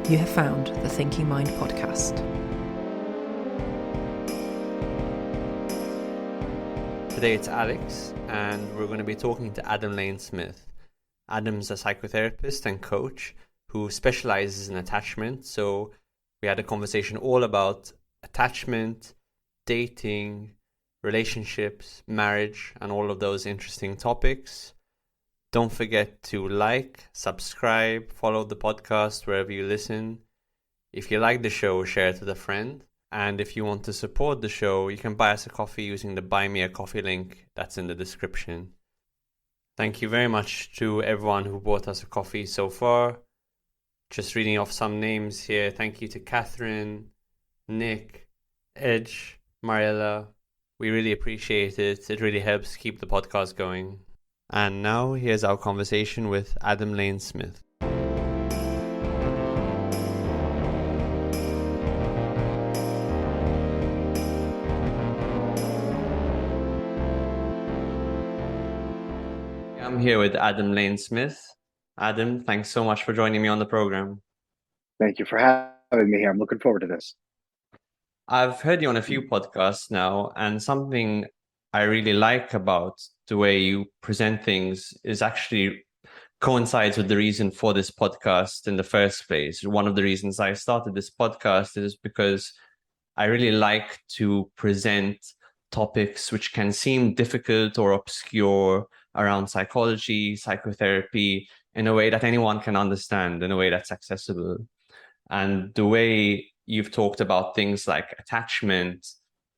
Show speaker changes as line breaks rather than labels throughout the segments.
You have found the Thinking Mind podcast.
Today it's Alex, and we're going to be talking to Adam Lane-Smith. Adam's a psychotherapist and coach who specializes in attachment. So we had a conversation all about attachment, dating, relationships, marriage, and all of those interesting topics. Don't forget to like, subscribe, follow the podcast wherever you listen. If you like the show, share it with a friend. And if you want to support the show, you can buy us a coffee using the Buy Me a Coffee link that's in the description. Thank you very much to everyone who bought us a coffee so far. Just reading off some names here. Thank you to Catherine, Nick, Edge, Mariella. We really appreciate it. It really helps keep the podcast going. And now here's our conversation with Adam Lane-Smith. I'm here with Adam Lane-Smith. Adam, thanks so much for joining me on the program.
Thank you for having me here. I'm looking forward to this.
I've heard you on a few podcasts now, and something I really like about the way you present things is actually coincides with the reason for this podcast in the first place. One of the reasons I started this podcast is because I really like to present topics which can seem difficult or obscure around psychology, psychotherapy, in a way that anyone can understand, in a way that's accessible. And the way you've talked about things like attachment,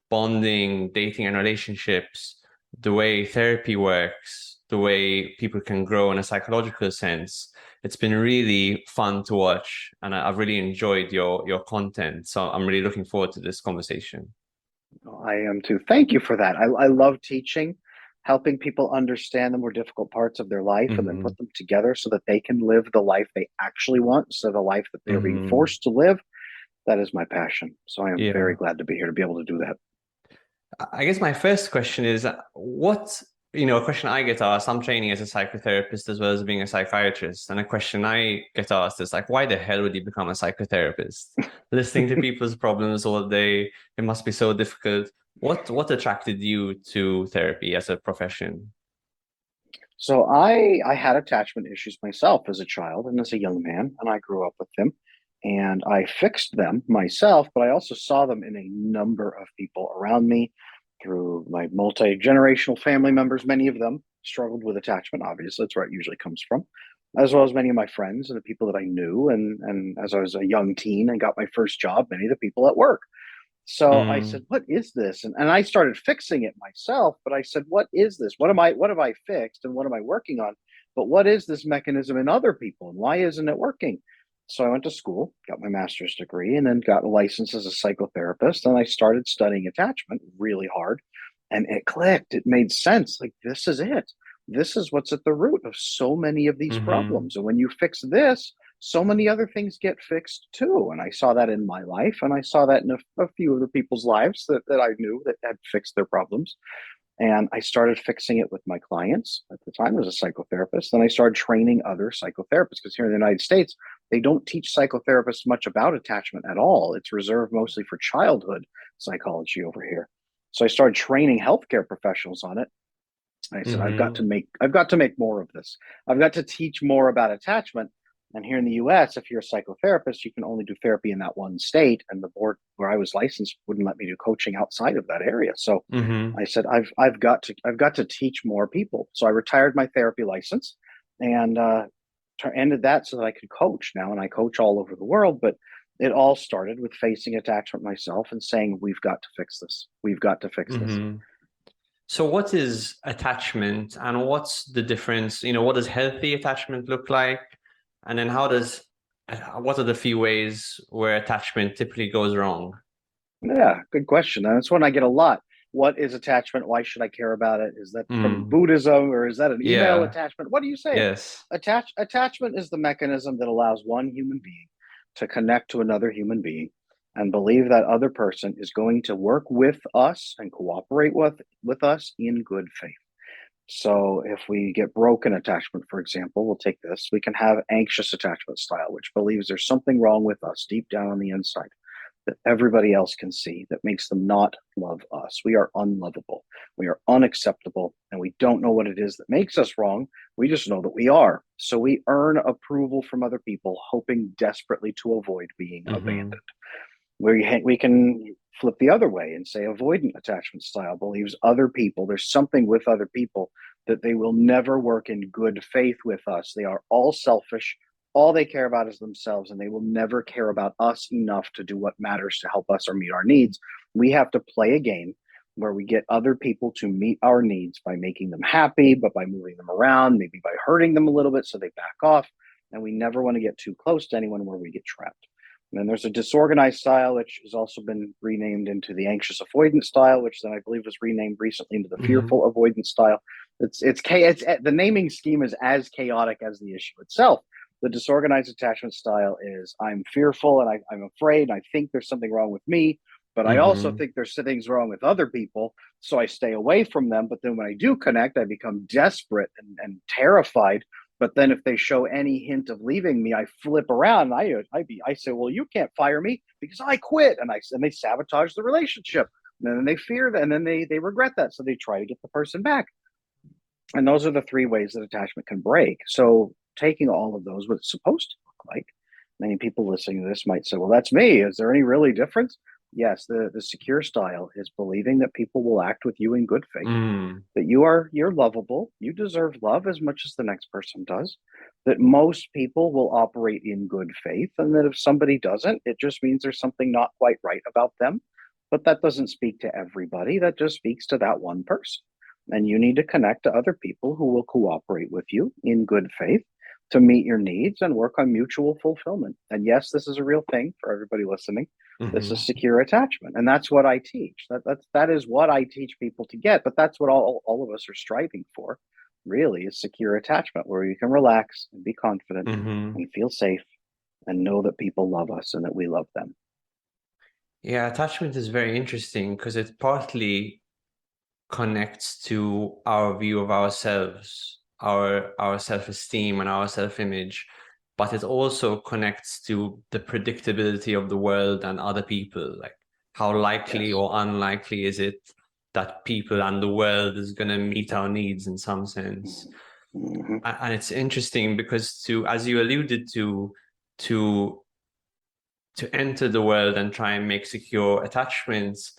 bonding, dating and relationships, the way therapy works, the way people can grow in a psychological sense, it's been really fun to watch, and I've really enjoyed your content. So I'm really looking forward to this conversation.
I am too. Thank you for that. I love teaching, helping people understand the more difficult parts of their life and then put them together so that they can live the life they actually want, so the life that they're being forced to live. That is my passion. So I am very glad to be here to be able to do that.
I guess my first question is, a question I get asked, I'm training as a psychotherapist as well as being a psychiatrist. And a question I get asked is like, why the hell would you become a psychotherapist? Listening to people's problems all day, it must be so difficult. What attracted you to therapy as a profession?
So I had attachment issues myself as a child and as a young man, and I grew up with them. And I fixed them myself, but I also saw them in a number of people around me through my multi-generational family members. Many of them struggled with attachment, obviously, that's where it usually comes from, as well as many of my friends and the people that I knew. And as I was a young teen and got my first job, many of the people at work. So I said, what is this? And I started fixing it myself, but I said, what is this? What have I fixed and what am I working on? But what is this mechanism in other people and why isn't it working? So I went to school, got my master's degree, and then got licensed as a psychotherapist. And I started studying attachment really hard. And it clicked. It made sense. Like, this is it. This is what's at the root of so many of these problems. And when you fix this, so many other things get fixed too. And I saw that in my life. And I saw that in a few of the people's lives that I knew that had fixed their problems. And I started fixing it with my clients at the time as a psychotherapist. And I started training other psychotherapists because here in the United States, they don't teach psychotherapists much about attachment at all. It's reserved mostly for childhood psychology over here. So I started training healthcare professionals on it. I said, I've got to make more of this. I've got to teach more about attachment. And here in the US, if you're a psychotherapist, you can only do therapy in that one state. And the board where I was licensed wouldn't let me do coaching outside of that area. So I said, I've got to teach more people. So I retired my therapy license and ended that so that I could coach now. And I coach all over the world. But it all started with facing attachment myself and saying, we've got to fix this. We've got to fix this.
So what is attachment and what's the difference? What does healthy attachment look like? And then what are the few ways where attachment typically goes wrong?
Yeah, good question. And that's one I get a lot. What is attachment? Why should I care about it? Is that from Buddhism or is that an email attachment? What do you say?
Yes.
Attachment is the mechanism that allows one human being to connect to another human being and believe that other person is going to work with us and cooperate with us in good faith. So if we get broken attachment, for example, we'll take this, we can have anxious attachment style, which believes there's something wrong with us deep down on the inside that everybody else can see that makes them not love us. We are unlovable. We are unacceptable, and we don't know what it is that makes us wrong. We just know that we are. So we earn approval from other people, hoping desperately to avoid being abandoned. We can flip the other way and say avoidant attachment style believes other people, there's something with other people that they will never work in good faith with us. They are all selfish. All they care about is themselves, and they will never care about us enough to do what matters to help us or meet our needs. We have to play a game where we get other people to meet our needs by making them happy, but by moving them around, maybe by hurting them a little bit so they back off. And we never want to get too close to anyone where we get trapped. And then there's a disorganized style, which has also been renamed into the anxious avoidance style, which then I believe was renamed recently into the fearful avoidance style. It's the naming scheme is as chaotic as the issue itself. The disorganized attachment style is I'm fearful and I'm afraid. And I think there's something wrong with me, but I also think there's things wrong with other people. So I stay away from them. But then when I do connect, I become desperate and terrified. But then if they show any hint of leaving me, I flip around and I say, well, you can't fire me because I quit. And they sabotage the relationship. And then they fear that, and then they regret that. So they try to get the person back. And those are the three ways that attachment can break. So taking all of those, what it's supposed to look like, many people listening to this might say, well, that's me. Is there any really difference? Yes, the secure style is believing that people will act with you in good faith, that you're lovable, you deserve love as much as the next person does, that most people will operate in good faith, and that if somebody doesn't, it just means there's something not quite right about them. But that doesn't speak to everybody. That just speaks to that one person. And you need to connect to other people who will cooperate with you in good faith to meet your needs and work on mutual fulfillment. And yes, this is a real thing for everybody listening. This is secure attachment. And that's what I teach. That is what I teach people to get. But that's what all of us are striving for, really, is secure attachment, where you can relax and be confident and feel safe and know that people love us and that we love them.
Yeah, attachment is very interesting because it partly connects to our view of ourselves, our self-esteem and our self-image, but it also connects to the predictability of the world and other people. Like, how likely or unlikely is it that people and the world is going to meet our needs in some sense? And it's interesting because as you alluded to enter the world and try and make secure attachments,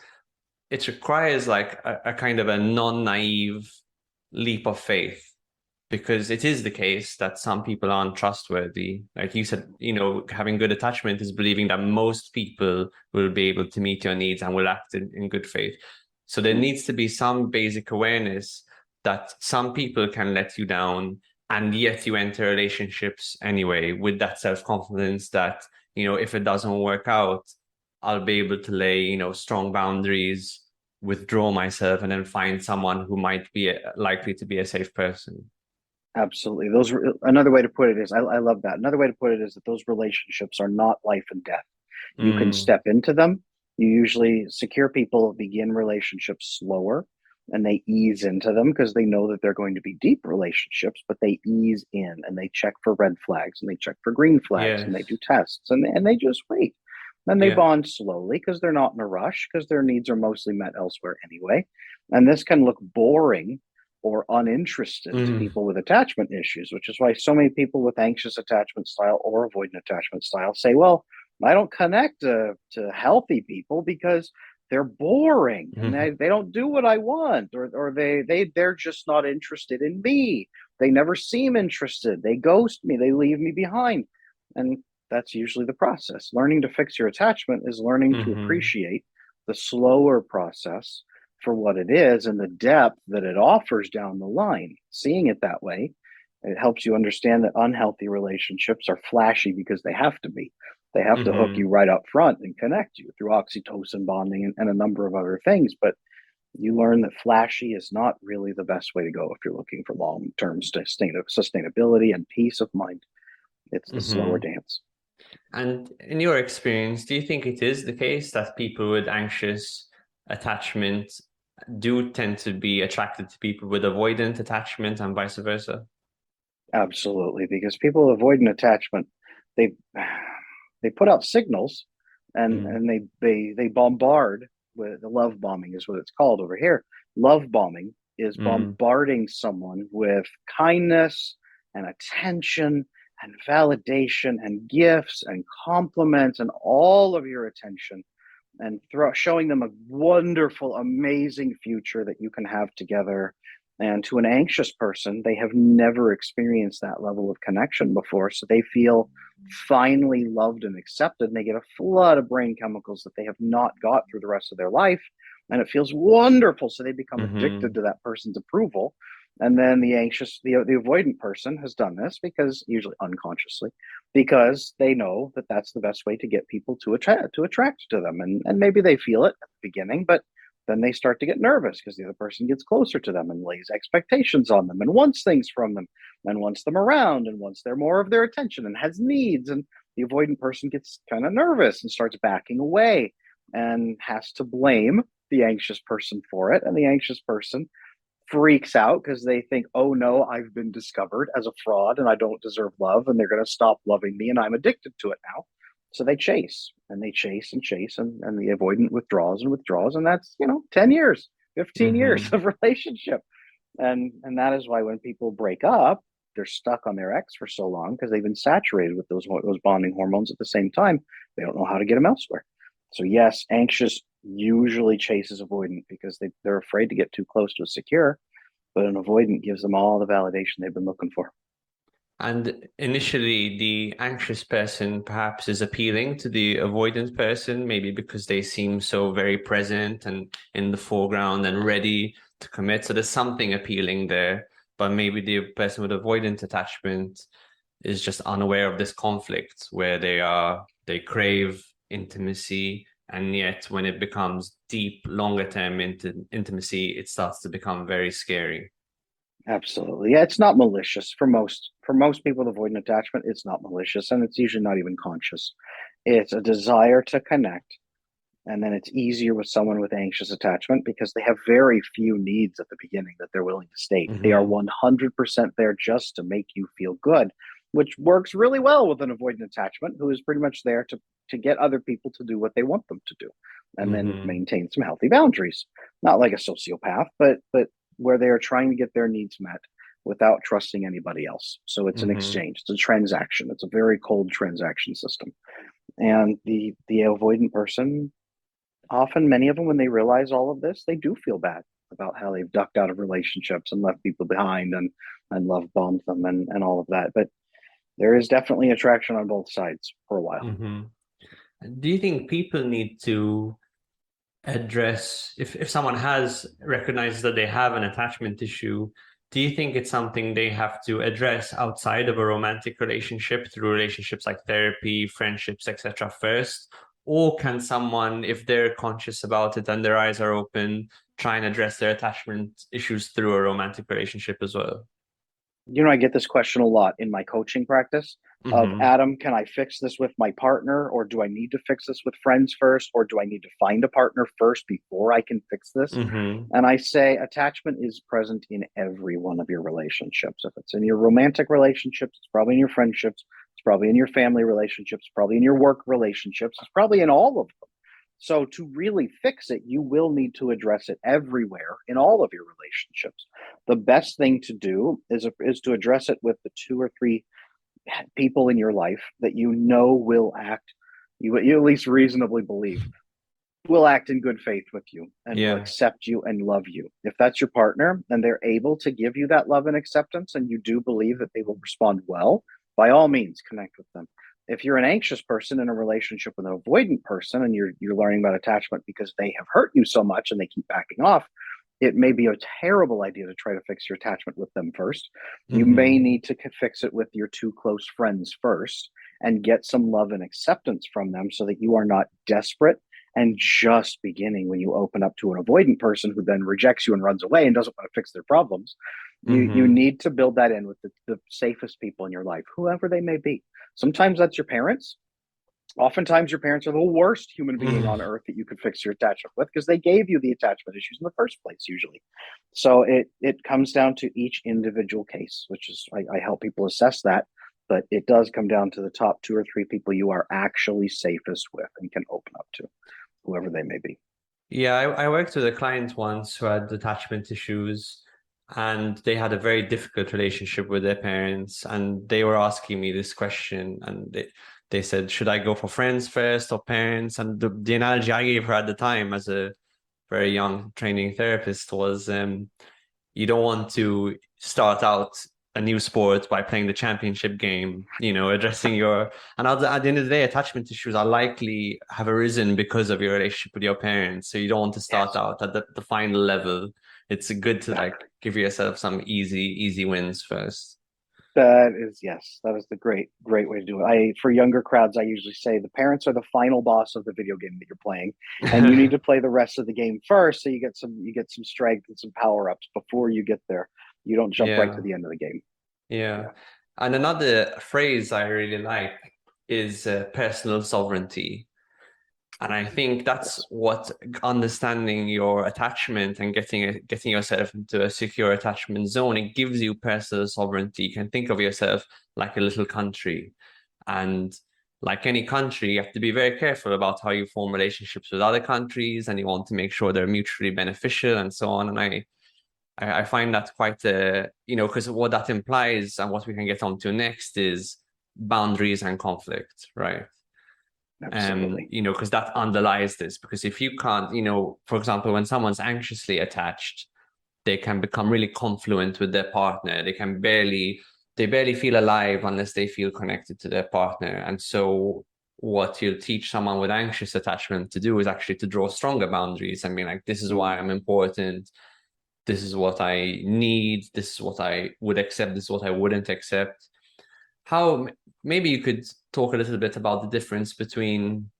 it requires like a kind of a non-naive leap of faith, because it is the case that some people aren't trustworthy. Like you said, having good attachment is believing that most people will be able to meet your needs and will act in good faith. So there needs to be some basic awareness that some people can let you down, and yet you enter relationships anyway with that self-confidence that, if it doesn't work out, I'll be able to lay, strong boundaries, withdraw myself, and then find someone who might be likely to be a safe person.
Absolutely. Another way to put it is, I love that. Another way to put it is that those relationships are not life and death. You can step into them. Secure people begin relationships slower and they ease into them because they know that they're going to be deep relationships, but they ease in and they check for red flags and they check for green flags and they do tests and they just wait. Then they bond slowly because they're not in a rush, because their needs are mostly met elsewhere anyway. And this can look boring or uninterested to people with attachment issues, which is why so many people with anxious attachment style or avoidant attachment style say, well, I don't connect to healthy people because they're boring and they don't do what I want, or they're just not interested in me. They never seem interested. They ghost me. They leave me behind. And that's usually the process. Learning to fix your attachment is learning to appreciate the slower process for what it is and the depth that it offers down the line. Seeing it that way, it helps you understand that unhealthy relationships are flashy because they have to be. They have to hook you right up front and connect you through oxytocin bonding and a number of other things. But you learn that flashy is not really the best way to go if you're looking for long-term sustainability and peace of mind. It's the slower dance.
And in your experience, do you think it is the case that people with anxious attachment do tend to be attracted to people with avoidant attachment and vice versa.
Absolutely, because people avoid an attachment, they they put out signals, and
Mm.
they bombard with the love bombing is what it's called over here. Love bombing is
Mm.
bombarding someone with kindness and attention and validation and gifts and compliments and all of your attention, and showing them a wonderful, amazing future that you can have together. And to an anxious person, they have never experienced that level of connection before. So they feel finally loved and accepted, and they get a flood of brain chemicals that they have not got through the rest of their life. And it feels wonderful. So they become addicted
Hmm.
to that person's approval. And then the avoidant person has done this, because usually unconsciously, because they know that that's the best way to get people to attract to them, and maybe they feel it at the beginning, but then they start to get nervous because the other person gets closer to them and lays expectations on them and wants things from them and wants them around and wants more of their attention and has needs, and the avoidant person gets kind of nervous and starts backing away and has to blame the anxious person for it, and the anxious person freaks out because they think, oh no, I've been discovered as a fraud and I don't deserve love, and they're going to stop loving me and I'm addicted to it now. So they chase and they chase and chase, and the avoidant withdraws and withdraws. And that's, 10 years, 15 years
Hmm.
of relationship. And that is why when people break up, they're stuck on their ex for so long, because they've been saturated with those bonding hormones at the same time. They don't know how to get them elsewhere. So yes, anxious usually chases avoidant because they're afraid to get too close to a secure, but an avoidant gives them all the validation they've been looking for.
And initially, the anxious person perhaps is appealing to the avoidant person, maybe because they seem so very present and in the foreground and ready to commit. So there's something appealing there. But maybe the person with avoidant attachment is just unaware of this conflict where they crave intimacy, and yet when it becomes deep, longer term intimacy, it starts to become very scary.
Absolutely. Yeah, it's not malicious for most people with avoidant attachment. It's not malicious, and it's usually not even conscious. It's a desire to connect. And then it's easier with someone with anxious attachment because they have very few needs at the beginning that they're willing to state. They are
Hmm.
100% there just to make you feel good, which works really well with an avoidant attachment who is pretty much there to get other people to do what they want them to do, and then
Hmm.
maintain some healthy boundaries. Not like a sociopath, but where they are trying to get their needs met without trusting anybody else. So it's an
Hmm.
exchange, it's a transaction, it's a very cold transaction system. And the avoidant person, often many of them, when they realize all of this, they do feel bad about how they've ducked out of relationships and left people behind, and love bombed them, and all of that. But there is definitely attraction on both sides for a while.
Hmm. Do you think people need to address if someone has recognized that they have an attachment issue, do you think it's something they have to address outside of a romantic relationship through relationships like therapy, friendships, etc. first? Or can someone, if they're conscious about it and their eyes are open, try and address their attachment issues through a romantic relationship as well?
I get this question a lot in my coaching practice of,
Hmm.
Adam, can I fix this with my partner, or do I need to fix this with friends first, or do I need to find a partner first before I can fix this?
Hmm.
And I say attachment is present in every one of your relationships. If it's in your romantic relationships, it's probably in your friendships, it's probably in your family relationships, probably in your work relationships, it's probably in all of them. So to really fix it, you will need to address it everywhere in all of your relationships. The best thing to do is to address it with the two or three people in your life that will act, you at least reasonably believe will act in good faith with you and will
Yeah.
accept you and love you. If that's your partner and they're able to give you that love and acceptance, and you do believe that they will respond well, by all means connect with them. If you're an anxious person in a relationship with an avoidant person, and you're learning about attachment because they have hurt you so much and they keep backing off, it may be a terrible idea to try to fix your attachment with them first. You may
Hmm.
need to fix it with your two close friends first and get some love and acceptance from them, so that you are not desperate and just beginning when you open up to an avoidant person who then rejects you and runs away and doesn't want to fix their problems. You
Hmm.
need to build that in with the safest people in your life, whoever they may be. Sometimes that's your parents, Oftentimes, your parents are the worst human being on earth that you could fix your attachment with because they gave you the attachment issues in the first place, usually. So it comes down to each individual case, which is I help people assess that. But it does come down to the top 2 or 3 people you are actually safest with and can open up to, whoever they may be.
Yeah, I worked with a client once who had attachment issues, and they had a very difficult relationship with their parents. And they were asking me this question, and they said, should I go for friends first or parents? And the analogy I gave her at the time as a very young training therapist was you don't want to start out a new sport by playing the championship game, addressing and at the end of the day, attachment issues are likely have arisen because of your relationship with your parents. So you don't want to start out at the final level. It's good to like give yourself some easy wins first.
That is, yes, that is the great way to do it. For younger crowds, I usually say the parents are the final boss of the video game that you're playing, and you need to play the rest of the game first, so you get some strength and some power ups before you get there. You don't jump right to the end of the game.
Yeah. And another phrase I really like is personal sovereignty. And I think that's what understanding your attachment and getting yourself into a secure attachment zone, it gives you personal sovereignty. You can think of yourself like a little country. And like any country, you have to be very careful about how you form relationships with other countries, and you want to make sure they're mutually beneficial and so on. And I find that quite, because what that implies and what we can get onto next is boundaries and conflict, right?
Absolutely.
Because that underlies this. Because if you can't, for example, when someone's anxiously attached, they can become really confluent with their partner. They barely feel alive unless they feel connected to their partner. And so what you'll teach someone with anxious attachment to do is actually to draw stronger boundaries and be like, this is why I'm important. This is what I need. This is what I would accept. This is what I wouldn't accept. How maybe you could talk a little bit about the difference between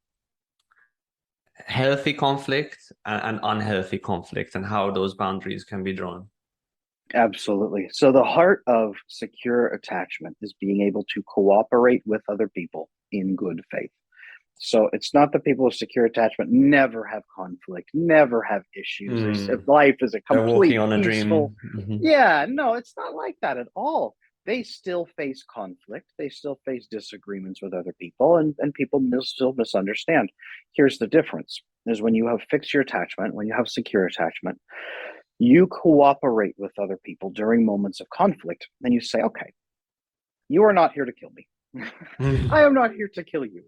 healthy conflict and unhealthy conflict and how those boundaries can be drawn.
Absolutely. So the heart of secure attachment is being able to cooperate with other people in good faith. So it's not that people with secure attachment never have conflict, never have issues. Life is a complete
on a
peaceful.
dream. Mm-hmm.
Yeah, no, it's not like that at all. They still face conflict. They still face disagreements with other people, and people still misunderstand. Here's the difference: is when you have fixed your attachment, when you have secure attachment, you cooperate with other people during moments of conflict, and you say, "Okay, you are not here to kill me. I am not here to kill you.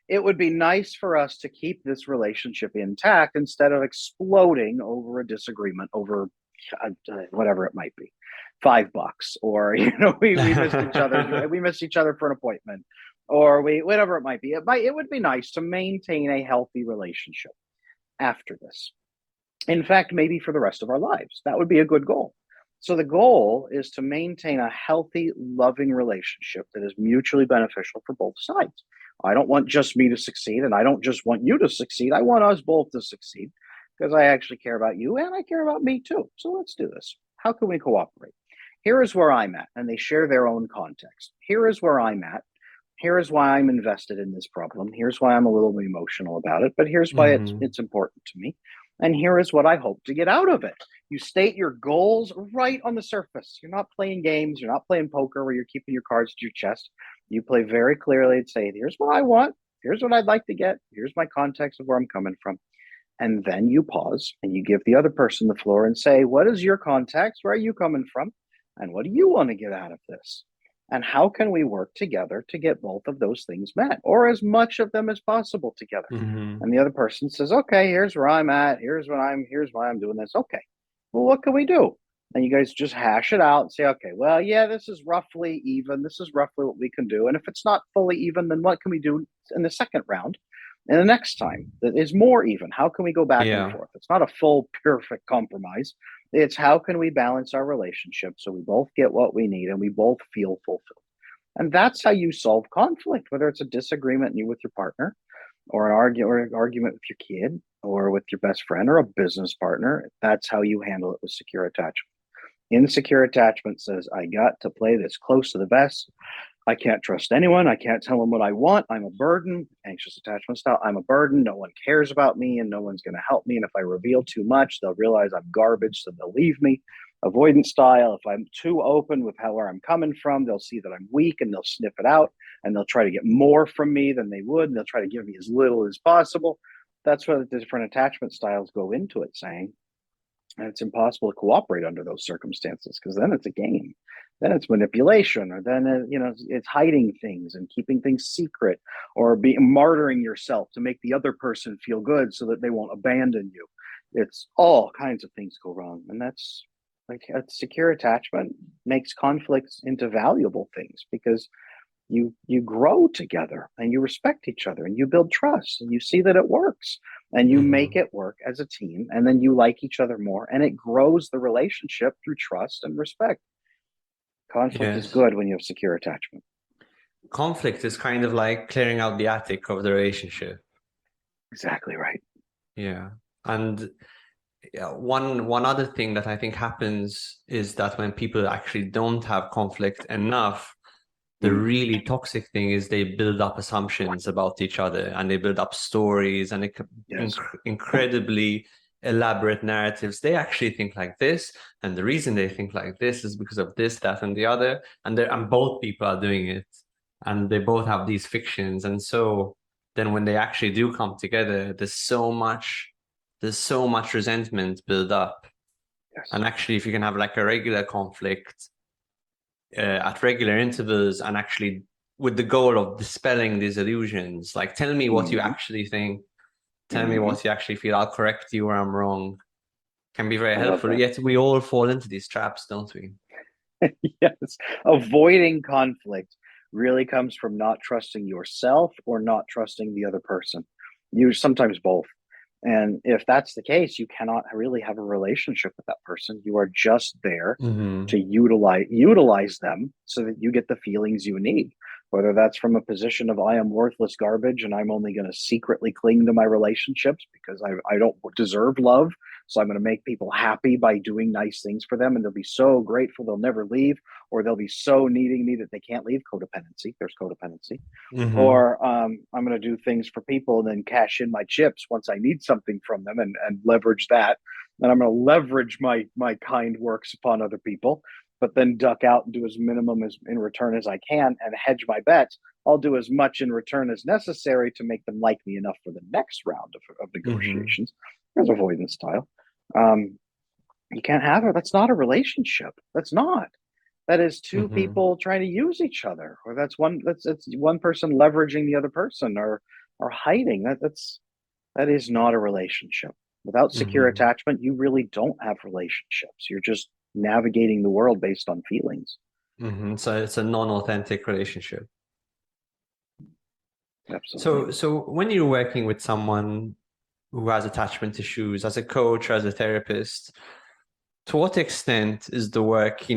It would be nice for us to keep this relationship intact instead of exploding over a disagreement over whatever it might be, $5, or we missed each other. We missed each other for an appointment, or whatever it might be. It would be nice to maintain a healthy relationship after this. In fact, maybe for the rest of our lives, that would be a good goal. So the goal is to maintain a healthy, loving relationship that is mutually beneficial for both sides. I don't want just me to succeed, and I don't just want you to succeed. I want us both to succeed because I actually care about you and I care about me too. So let's do this. How can we cooperate? Here is where I'm at, and they share their own context. Here is where I'm at. Here is why I'm invested in this problem. Here's why I'm a little emotional about it, but here's why it's important to me. And here is what I hope to get out of it. You state your goals right on the surface. You're not playing games. You're not playing poker where you're keeping your cards to your chest. You play very clearly and say, here's what I want. Here's what I'd like to get. Here's my context of where I'm coming from. And then you pause and you give the other person the floor and say, what is your context? Where are you coming from? And what do you want to get out of this? And how can we work together to get both of those things met, or as much of them as possible together? And the other person says, okay, here's where I'm at. Here's why I'm doing this. Okay, well, what can we do? And you guys just hash it out and say, okay, well, yeah, this is roughly even. This is roughly what we can do. And if it's not fully even, then what can we do in the second round? And the next time that is more even, how can we go back and forth? It's not a full, perfect compromise. It's how can we balance our relationship so we both get what we need and we both feel fulfilled. And that's how you solve conflict, whether it's a disagreement with your partner or an argument with your kid or with your best friend or a business partner. That's how you handle it with secure attachment. Insecure attachment says, I got to play this close to the vest. I can't trust anyone. I can't tell them what I want. I'm a burden. Anxious attachment style. I'm a burden. No one cares about me and no one's going to help me. And if I reveal too much, they'll realize I'm garbage. So they'll leave me. Avoidance style. If I'm too open with where I'm coming from, they'll see that I'm weak and they'll sniff it out and they'll try to get more from me than they would. And they'll try to give me as little as possible. That's where the different attachment styles go into it, saying, and it's impossible to cooperate under those circumstances because then it's a game. Then it's manipulation, or then it's hiding things and keeping things secret, or martyring yourself to make the other person feel good so that they won't abandon you. It's all kinds of things go wrong, and that's like a secure attachment makes conflicts into valuable things because you grow together and you respect each other and you build trust and you see that it works and you make it work as a team, and then you like each other more and it grows the relationship through trust and respect. Conflict is good when you have secure attachment.
Conflict is kind of like clearing out the attic of the relationship.
Exactly right.
Yeah. And one other thing that I think happens is that when people actually don't have conflict enough, the really toxic thing is they build up assumptions about each other and they build up stories and incredibly elaborate narratives. They actually think like this, and the reason they think like this is because of this, that, and the other. And both people are doing it, and they both have these fictions. And so then when they actually do come together, there's so much resentment built up.
Yes.
And actually, if you can have like a regular conflict at regular intervals, and actually with the goal of dispelling these illusions, like tell me what you actually think, tell me what you actually feel, I'll correct you where I'm wrong, can be very helpful. Yet we all fall into these traps, don't we?
Yes. Avoiding conflict really comes from not trusting yourself or not trusting the other person. You sometimes both. And if that's the case, you cannot really have a relationship with that person. You are just there to utilize them so that you get the feelings you need, whether that's from a position of I am worthless garbage and I'm only going to secretly cling to my relationships because I don't deserve love. So I'm going to make people happy by doing nice things for them, and they'll be so grateful they'll never leave, or they'll be so needing me that they can't leave. Codependency. There's codependency. Or I'm going to do things for people and then cash in my chips once I need something from them and leverage that. And I'm going to leverage my kind works upon other people, but then duck out and do as minimum as in return as I can and hedge my bets. I'll do as much in return as necessary to make them like me enough for the next round of negotiations. There's avoidance style. You can't have it. That's not a relationship. That's not. That is two people trying to use each other, or that's one person leveraging the other person, or hiding. That is not a relationship. Without secure attachment, you really don't have relationships. You're just navigating the world based on feelings.
So it's a non-authentic relationship.
Absolutely.
So when you're working with someone who has attachment issues, as a coach or as a therapist, to what extent is the work,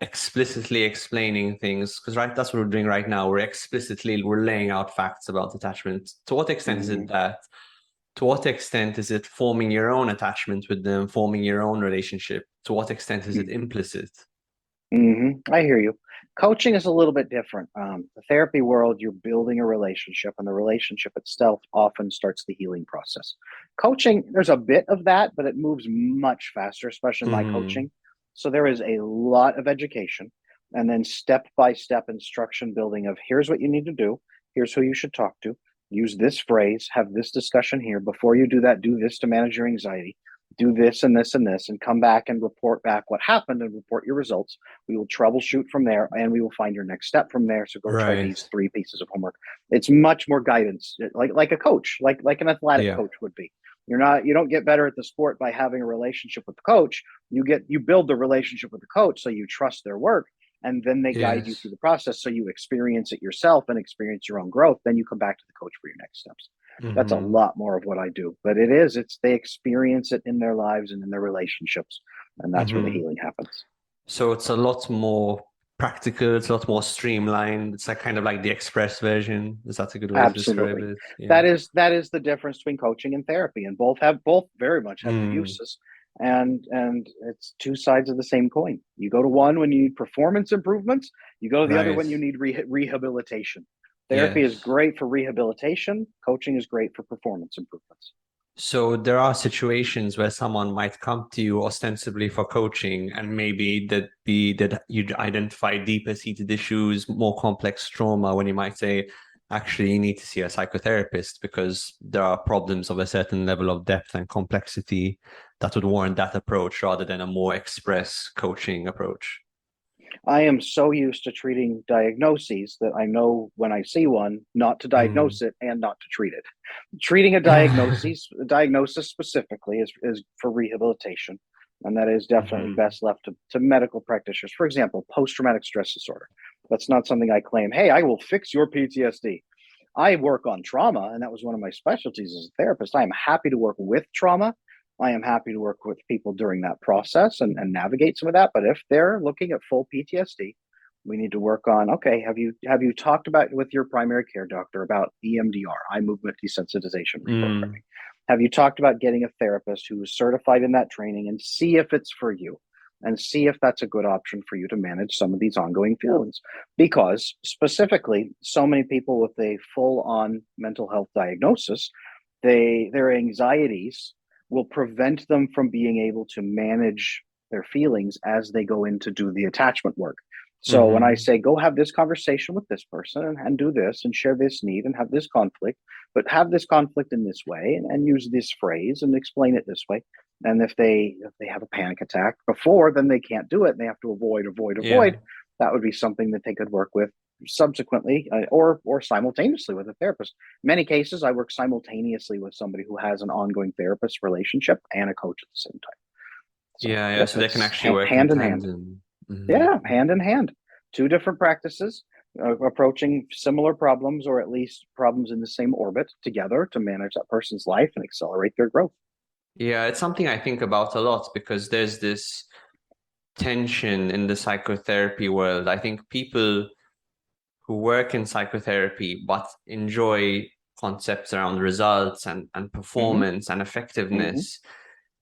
explicitly explaining things? Because that's what we're doing right now. We're laying out facts about attachment. To what extent is it that? To what extent is it forming your own attachment with them, forming your own relationship? To what extent is it implicit?
I hear you. Coaching is a little bit different. The therapy world, you're building a relationship, and the relationship itself often starts the healing process. Coaching, there's a bit of that, but it moves much faster, especially my coaching. So there is a lot of education, and then step-by-step instruction building of here's what you need to do, here's who you should talk to, use this phrase, have this discussion here. Before you do that, do this to manage your anxiety. Do this and this and this, and come back and report back what happened and report your results. We will troubleshoot from there, and we will find your next step from there. So go try these 3 pieces of homework. It's much more guidance, like a coach, like an athletic coach would be. You don't get better at the sport by having a relationship with the coach. You build the relationship with the coach so you trust their work, and then they guide you through the process so you experience it yourself and experience your own growth. Then you come back to the coach for your next steps. That's a lot more of what I do, but they experience it in their lives and in their relationships, and that's where the healing happens.
So it's a lot more practical, it's a lot more streamlined. It's kind of like the express version. Is that a good way to describe it?
That is the difference between coaching and therapy, and both very much have their uses. And it's two sides of the same coin. You go to one when you need performance improvements, you go to the other
Right.
when you need rehabilitation. Therapy is
Yes.
great for rehabilitation, coaching is great for performance improvements.
So there are situations where someone might come to you ostensibly for coaching, and maybe that you identify deeper seated issues, more complex trauma, when you might say, actually, you need to see a psychotherapist because there are problems of a certain level of depth and complexity that would warrant that approach rather than a more express coaching approach.
I am so used to treating diagnoses that I know when I see one not to
Mm.
diagnose it and not to treat it. Treating a diagnosis specifically is for rehabilitation, and that is definitely
Mhm.
best left to medical practitioners. For example, post-traumatic stress disorder. That's not something I claim, hey, I will fix your PTSD. I work on trauma, and that was one of my specialties as a therapist. I am happy to work with trauma. I am happy to work with people during that process and navigate some of that. But if they're looking at full PTSD, we need to work on, okay, have you talked about with your primary care doctor about EMDR, eye movement desensitization reprogramming?
Mm.
Have you talked about getting a therapist who is certified in that training and see if it's for you and see if that's a good option for you to manage some of these ongoing feelings? Because specifically, so many people with a full on mental health diagnosis, their anxieties will prevent them from being able to manage their feelings as they go in to do the attachment work. So when I
Mhm.
say go have this conversation with this person and do this and share this need and have this conflict, but have this conflict in this way and use this phrase and explain it this way. And if they have a panic attack before, then they can't do it and they have to avoid.
Yeah.
That would be something that they could work with subsequently, or simultaneously with a therapist. In many cases, I work simultaneously with somebody who has an ongoing therapist relationship and a coach at the same time. So
Yeah. Yeah.
yep,
So they can
it's
actually work in
hand in hand.
tandem.
Yeah,
Mhm.
hand in hand. Two different practices approaching similar problems, or at least problems in the same orbit, together to manage that person's life and accelerate their growth.
Yeah, it's something I think about a lot because there's this tension in the psychotherapy world. I think people who work in psychotherapy but enjoy concepts around results and
Hmm.
performance and
Hmm.
effectiveness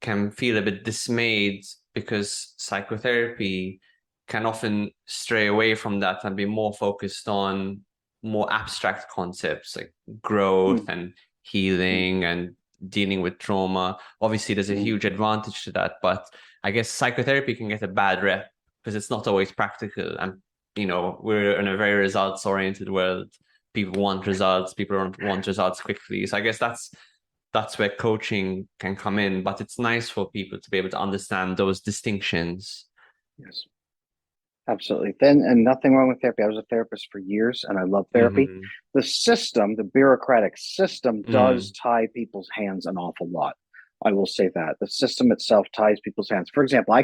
can feel a bit dismayed because psychotherapy can often stray away from that and be more focused on more abstract concepts like growth and healing and dealing with trauma. Obviously, there's a
Hmm.
huge advantage to that, but I guess psychotherapy can get a bad rep because it's not always practical. And, we're in a very results oriented world. People want results, people want results quickly. So I guess that's where coaching can come in, but it's nice for people to be able to understand those distinctions.
Yes. Absolutely. Then, and nothing wrong with therapy. I was a therapist for years and I love therapy.
Mm-hmm.
The system, the bureaucratic system, does
Mm.
tie people's hands an awful lot. I will say that the system itself ties people's hands. For example, I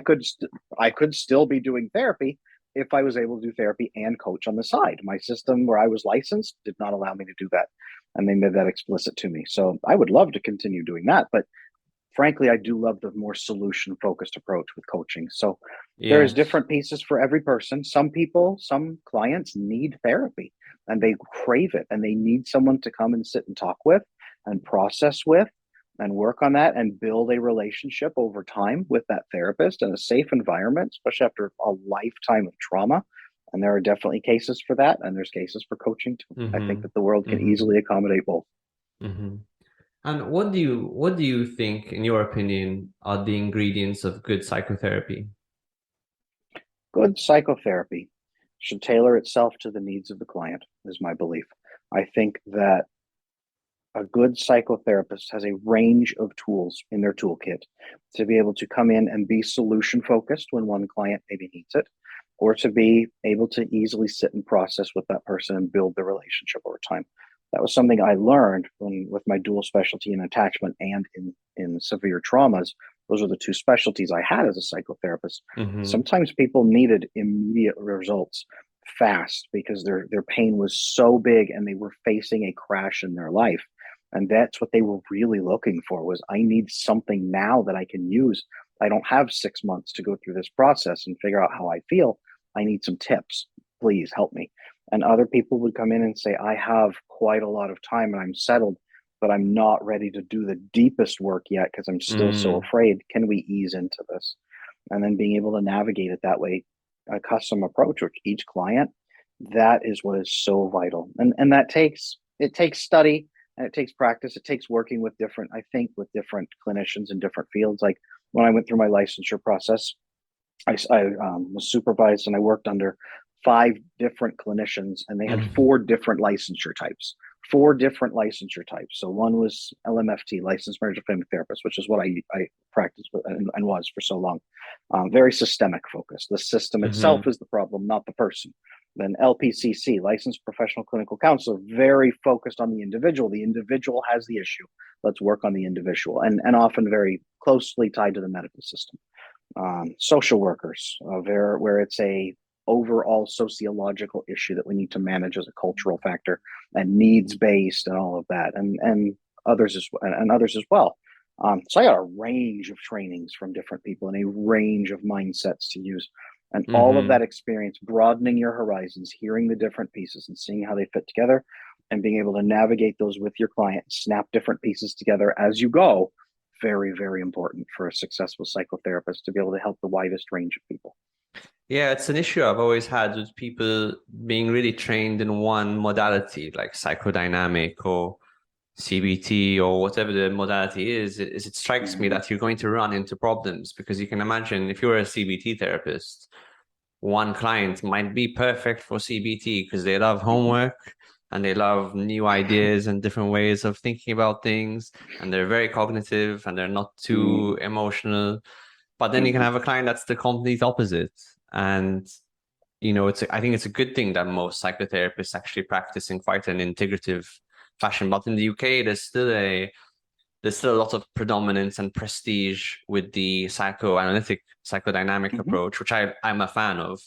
could still be doing therapy if I was able to do therapy and coach on the side. My system where I was licensed did not allow me to do that, and they made that explicit to me. So I would love to continue doing that, but frankly, I do love the more solution focused approach with coaching. So there's
Yes.
different pieces for every person. Some people, some clients need therapy and they crave it and they need someone to come and sit and talk with and process with and work on that and build a relationship over time with that therapist in a safe environment, especially after a lifetime of trauma. And there are definitely cases for that. And there's cases for coaching too. I think
Mm-hmm.
that the world can
Mm-hmm.
easily accommodate both.
Mm-hmm. And what do you think, in your opinion, are the ingredients of good psychotherapy?
Good psychotherapy should tailor itself to the needs of the client, is my belief. I think that a good psychotherapist has a range of tools in their toolkit to be able to come in and be solution focused when one client maybe needs it, or to be able to easily sit and process with that person and build the relationship over time. That was something I learned with my dual specialty in attachment and in severe traumas. Those are the two specialties I had as a psychotherapist.
Mm-hmm.
Sometimes people needed immediate results fast because their pain was so big and they were facing a crash in their life, and that's what they were really looking for. Was I need something now that I can use. I don't have 6 months to go through this process and figure out how I feel. I need some tips. Please help me. And other people would come in and say, I have quite a lot of time and I'm settled, but I'm not ready to do the deepest work yet because I'm still so afraid. Can we ease into this? And then being able to navigate it that way, a custom approach with each client, that is what is so vital. And that takes study, and it takes practice. It takes working with different clinicians in different fields. Like when I went through my licensure process, I was supervised and I worked under 5 different clinicians, and they had 4 different licensure types. 4 different licensure types. So one was LMFT, licensed marriage and family therapist, which is what I practiced with and was for so long. Very systemic focused. The system itself is the problem, not the person. Then LPCC, licensed professional clinical counselor, very focused on the individual. The individual has the issue. Let's work on the individual, and often very closely tied to the medical system. Social workers, where it's a overall sociological issue that we need to manage as a cultural factor, and needs based and all of that, and others as well. So I got a range of trainings from different people and a range of mindsets to use, and all of that experience, broadening your horizons, hearing the different pieces and seeing how they fit together, and being able to navigate those with your client, snap different pieces together as you go. Very, very important for a successful psychotherapist to be able to help the widest range of people.
Yeah, it's an issue I've always had with people being really trained in one modality, like psychodynamic or CBT or whatever the modality is it strikes me that you're going to run into problems, because you can imagine if you're a CBT therapist, one client might be perfect for CBT because they love homework and they love new ideas and different ways of thinking about things, and they're very cognitive and they're not too emotional. But then you can have a client that's the complete opposite. And, I think it's a good thing that most psychotherapists actually practice in quite an integrative fashion. But in the UK, there's still a lot of predominance and prestige with the psychoanalytic, psychodynamic approach, which I'm a fan of.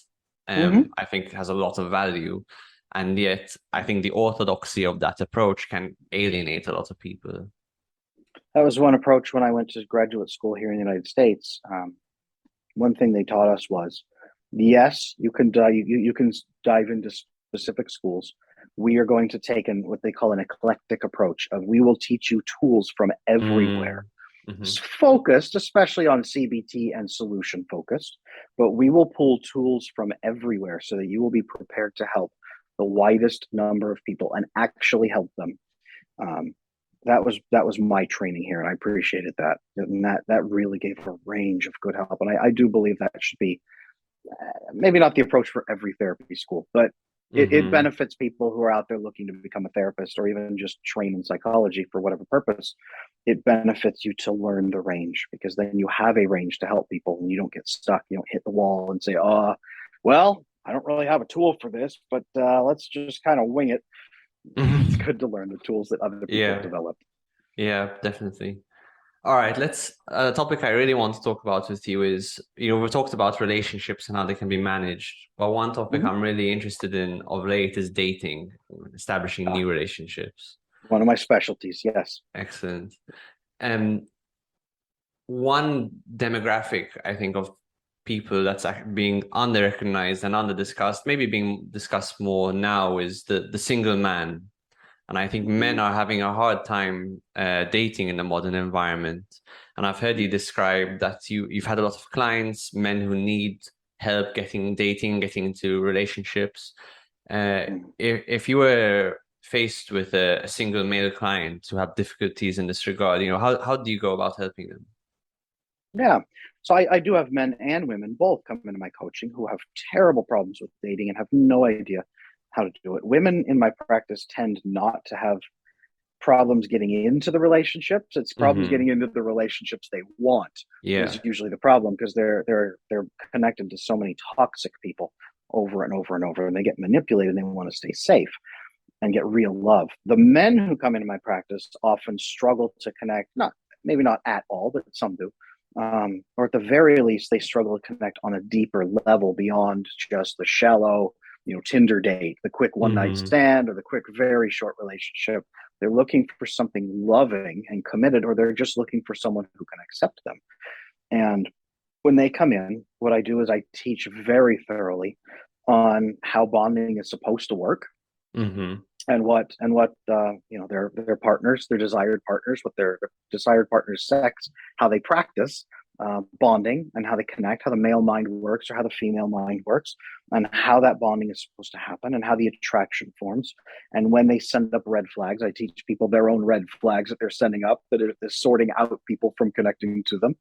I think has a lot of value. And yet, I think the orthodoxy of that approach can alienate a lot of people.
That was one approach when I went to graduate school here in the United States. One thing they taught us was, yes, you can dive into specific schools. We are going to take what they call an eclectic approach of, we will teach you tools from everywhere. Focused, especially on CBT and solution focused, but we will pull tools from everywhere so that you will be prepared to help the widest number of people and actually help them. That was my training here, and I appreciated that. And that really gave a range of good help. And I do believe that should be maybe not the approach for every therapy school, but it benefits people who are out there looking to become a therapist or even just train in psychology for whatever purpose. It benefits you to learn the range, because then you have a range to help people and you don't get stuck. You don't hit the wall and say, well, I don't really have a tool for this, but let's just kind of wing it. It's good to learn the tools that other people have developed.
Yeah, definitely. All right, a topic I really want to talk about with you is, we've talked about relationships and how they can be managed, but one topic I'm really interested in of late is dating, establishing new relationships.
One of my specialties, yes.
Excellent. One demographic, I think, of people that's being under-recognized and under-discussed, maybe being discussed more now, is the single man. And I think men are having a hard time dating in the modern environment. And I've heard you describe that you've had a lot of clients, men who need help getting into relationships. If you were faced with a single male client who have difficulties in this regard, how do you go about helping them?
Yeah. So I do have men and women both come into my coaching who have terrible problems with dating and have no idea how to do it. Women in my practice tend not to have problems getting into the relationships. It's problems getting into the relationships they want is usually the problem, because they're connected to so many toxic people over and over and over, and they get manipulated and they want to stay safe and get real love. The men who come into my practice often struggle to connect, maybe not at all, but some do. Or at the very least, they struggle to connect on a deeper level beyond just the shallow, Tinder date, the quick one night stand, or the quick, very short relationship. They're looking for something loving and committed, or they're just looking for someone who can accept them. And when they come in, what I do is I teach very thoroughly on how bonding is supposed to work,
Mm-hmm.
and what their partners, their desired partners, what their desired partner's sex, how they practice bonding, and how they connect, how the male mind works or how the female mind works, and how that bonding is supposed to happen, and how the attraction forms. And when they send up red flags, I teach people their own red flags that they're sending up, that is sorting out people from connecting to them,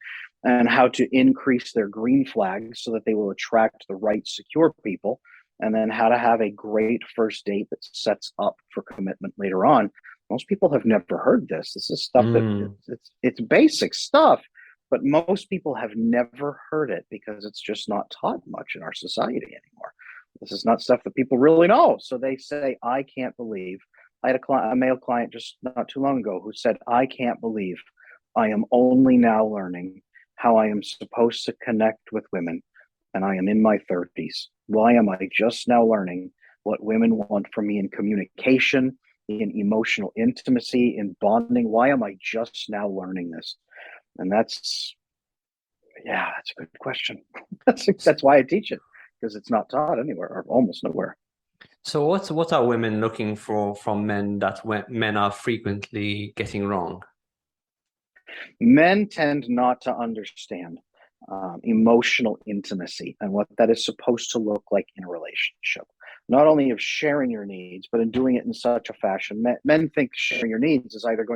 and how to increase their green flags so that they will attract the right secure people, and then how to have a great first date that sets up for commitment later on. Most people have never heard this. This is stuff that
Mm.
it's basic stuff, but most people have never heard it because it's just not taught much in our society anymore. This is not stuff that people really know. So they say, I can't believe. I had a male client just not too long ago who said, I can't believe I am only now learning how I am supposed to connect with women, and I am in my 30s. Why am I just now learning what women want from me in communication, in emotional intimacy, in bonding? Why am I just now learning this? And that's a good question. That's why I teach it, because it's not taught anywhere or almost nowhere.
So what are women looking for from men that men are frequently getting wrong?
Men tend not to understand emotional intimacy and what that is supposed to look like in a relationship. Not only of sharing your needs, but in doing it in such a fashion. Men think sharing your needs is either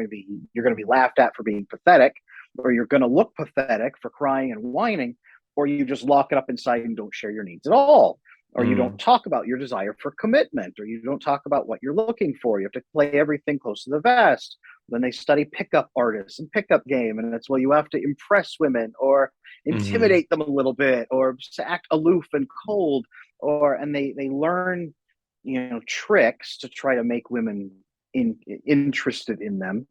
you're going to be laughed at for being pathetic, or you're going to look pathetic for crying and whining, or you just lock it up inside and don't share your needs at all. Or you don't
Mm.
talk about your desire for commitment, or you don't talk about what you're looking for. You have to play everything close to the vest. Then they study pickup artists and pickup game, and it's, well, you have to impress women or
Mm-hmm.
intimidate them a little bit, or act aloof and cold, and they learn tricks to try to make women interested in them,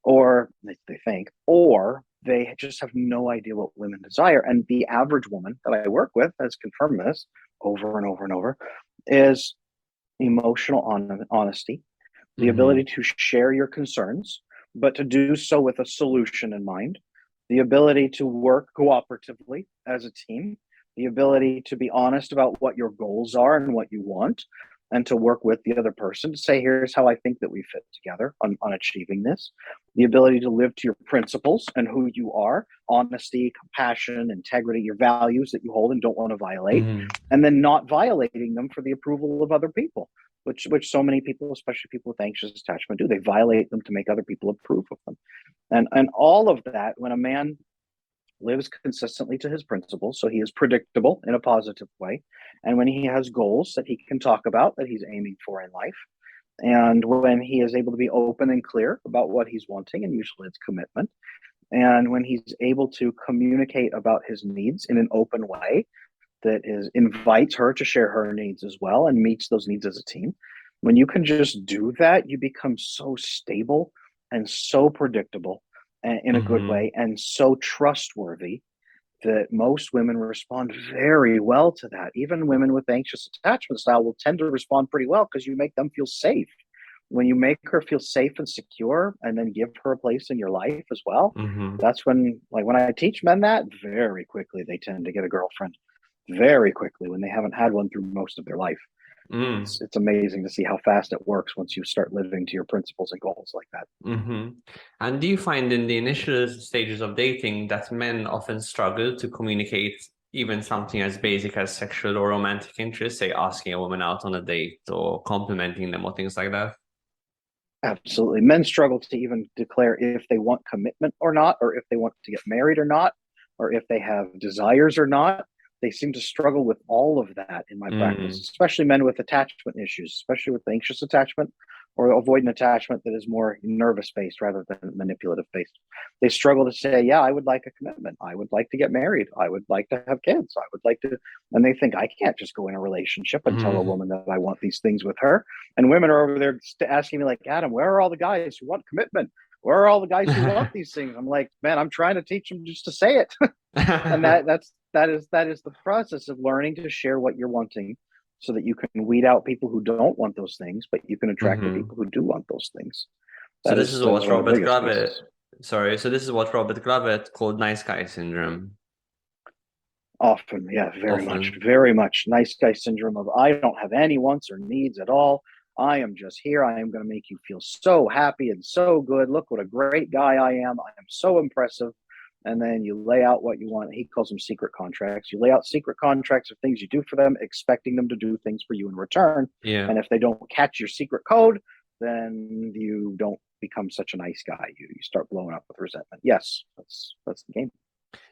or they think, or they just have no idea what women desire. And the average woman that I work with has confirmed this over and over and over, is emotional honesty, the
Mm-hmm.
ability to share your concerns, but to do so with a solution in mind, the ability to work cooperatively as a team, the ability to be honest about what your goals are and what you want, and to work with the other person to say, here's how I think that we fit together on achieving this, the ability to live to your principles and who you are, honesty, compassion, integrity, your values that you hold and don't want to violate,
Mm-hmm.
and then not violating them for the approval of other people, which so many people, especially people with anxious attachment, do. They violate them to make other people approve of them. And all of that, when a man lives consistently to his principles, so he is predictable in a positive way, and when he has goals that he can talk about that he's aiming for in life, and when he is able to be open and clear about what he's wanting, and usually it's commitment, and when he's able to communicate about his needs in an open way that invites her to share her needs as well and meets those needs as a team. When you can just do that, you become so stable and so predictable in a good
Mm-hmm.
way, and so trustworthy, that most women respond very well to that. Even women with anxious attachment style will tend to respond pretty well because you make them feel safe. When you make her feel safe and secure and then give her a place in your life as well,
Mm-hmm.
that's when, like, when I teach men that, very quickly they tend to get a girlfriend, very quickly, when they haven't had one through most of their life.
Mm.
It's amazing to see how fast it works once you start living to your principles and goals like that.
Mm-hmm. And do you find in the initial stages of dating that men often struggle to communicate even something as basic as sexual or romantic interest, say asking a woman out on a date or complimenting them or things like that?
Absolutely. Men struggle to even declare if they want commitment or not, or if they want to get married or not, or if they have desires or not. They seem to struggle with all of that in my practice,
Mm.
especially men with attachment issues, especially with anxious attachment or avoidant attachment that is more nervous based rather than manipulative based. They struggle to say, yeah, I would like a commitment. I would like to get married. I would like to have kids. I would like to. And they think, I can't just go in a relationship and tell a
Mm-hmm.
woman that I want these things with her. And women are over there asking me, like, Adam, where are all the guys who want commitment? Where are all the guys who want these things? I'm like, man, I'm trying to teach them just to say it. And that is the process of learning to share what you're wanting, so that you can weed out people who don't want those things, but you can attract the
Mm-hmm.
people who do want those things.
So this is
That is
what
one of the
Robert
biggest
Gravett,
pieces.
sorry, so this is what Robert Gravett called nice guy syndrome.
Often, yeah, very much,
Often.
very much. Nice guy syndrome of, I don't have any wants or needs at all. I am just here. I am going to make you feel so happy and so good. Look what a great guy I am. I am so impressive. And then you lay out what you want. He calls them secret contracts. You lay out secret contracts of things you do for them, expecting them to do things for you in return.
Yeah.
And if they don't catch your secret code, then you don't become such a nice guy. You start blowing up with resentment. Yes, that's the game.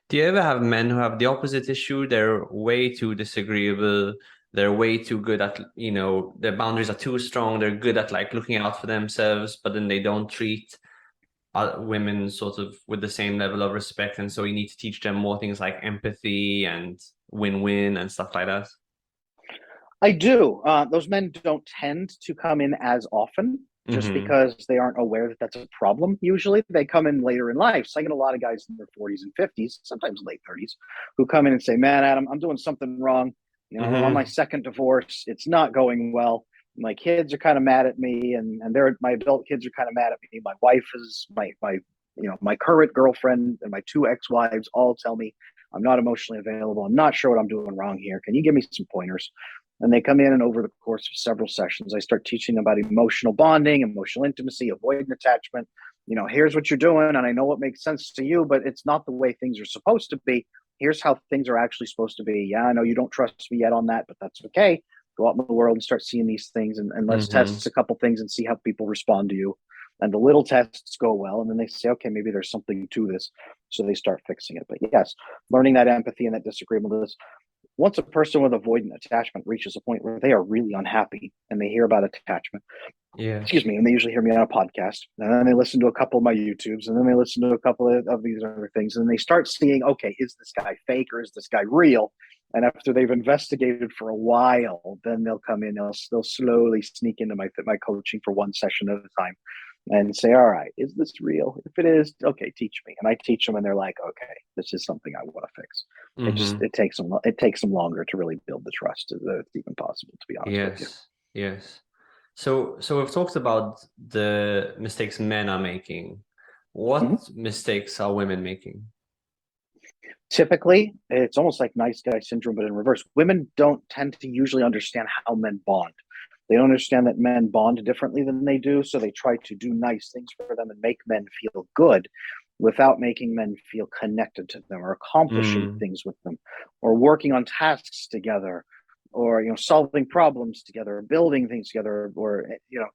Do you ever have men who have the opposite issue? They're way too disagreeable. They're way too good at, their boundaries are too strong. They're good at like looking out for themselves, but then they don't treat women sort of with the same level of respect. And so you need to teach them more things like empathy and win-win and stuff like that.
I do. Those men don't tend to come in as often just because they aren't aware that that's a problem. Usually they come in later in life. So I get a lot of guys in their 40s and 50s, sometimes late 30s, who come in and say, man, Adam, I'm doing something wrong. I'm on my second divorce. It's not going well. My kids are kind of mad at me, and my adult kids are kind of mad at me. My wife is my current girlfriend and my two ex-wives all tell me I'm not emotionally available. I'm not sure what I'm doing wrong here. Can you give me some pointers? And they come in, and over the course of several sessions, I start teaching them about emotional bonding, emotional intimacy, avoiding attachment. Here's what you're doing, and I know what makes sense to you, but it's not the way things are supposed to be. Here's how things are actually supposed to be. Yeah, I know you don't trust me yet on that, but that's okay. Go out in the world and start seeing these things, and let's test a couple things and see how people respond to you. And the little tests go well, and then they say, okay, maybe there's something to this. So they start fixing it. But yes, learning that empathy and that disagreeableness. Once a person with avoidant attachment reaches a point where they are really unhappy and they hear about attachment, and they usually hear me on a podcast, and then they listen to a couple of my YouTubes, and then they listen to a couple of these other things, and they start seeing, okay, is this guy fake or is this guy real? And after they've investigated for a while, then they'll come in, they'll slowly sneak into my coaching for one session at a time and say, all right, is this real? If it is, okay, teach me. And I teach them, and they're like, okay, this is something I want to fix. It takes them longer to really build the trust that it's even possible, to be honest with you.
Yes. So we've talked about the mistakes men are making. What mistakes are women making?
Typically, it's almost like nice guy syndrome, but in reverse. Women don't tend to usually understand how men bond. They don't understand that men bond differently than they do, so they try to do nice things for them and make men feel good without making men feel connected to them or accomplishing things with them or working on tasks together or solving problems together or building things together, or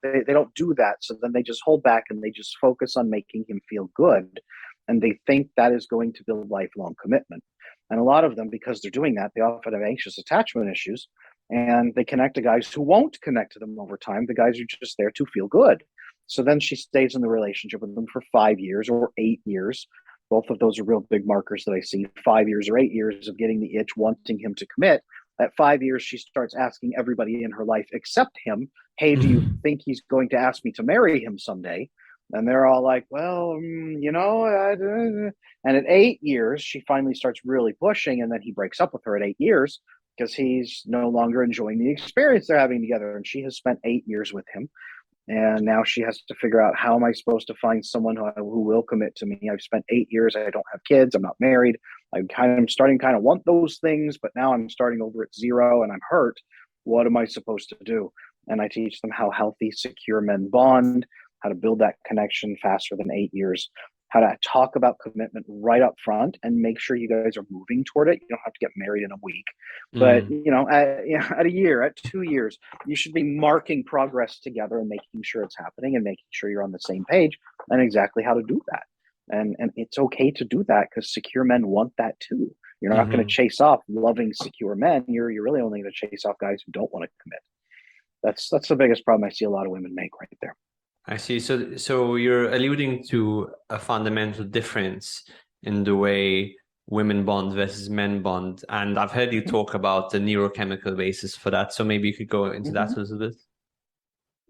they don't do that. So then they just hold back and they just focus on making him feel good, and they think that is going to build lifelong commitment. And a lot of them, because they're doing that, they often have anxious attachment issues, and they connect to guys who won't connect to them over time. The guys are just there to feel good. So then she stays in the relationship with them for 5 years or 8 years. Both of those are real big markers that I see. 5 years or 8 years of getting the itch, wanting him to commit. At 5 years, she starts asking everybody in her life except him, hey, do you think he's going to ask me to marry him someday? And they're all like, well, and at 8 years, she finally starts really pushing, and then he breaks up with her at 8 years because he's no longer enjoying the experience they're having together. And she has spent 8 years with him. And now she has to figure out, how am I supposed to find someone who will commit to me? I've spent 8 years. I don't have kids. I'm not married. I'm starting to want those things, but now I'm starting over at zero and I'm hurt. What am I supposed to do? And I teach them how healthy, secure men bond, how to build that connection faster than 8 years, how to talk about commitment right up front and make sure you guys are moving toward it. You don't have to get married in a week, but at a year, at 2 years, you should be marking progress together and making sure it's happening and making sure you're on the same page and exactly how to do that. And it's okay to do that, because secure men want that too. You're not going to chase off loving, secure men. You're really only going to chase off guys who don't want to commit. That's the biggest problem I see a lot of women make right there.
I see. So you're alluding to a fundamental difference in the way women bond versus men bond. And I've heard you talk about the neurochemical basis for that. So maybe you could go into that a little bit.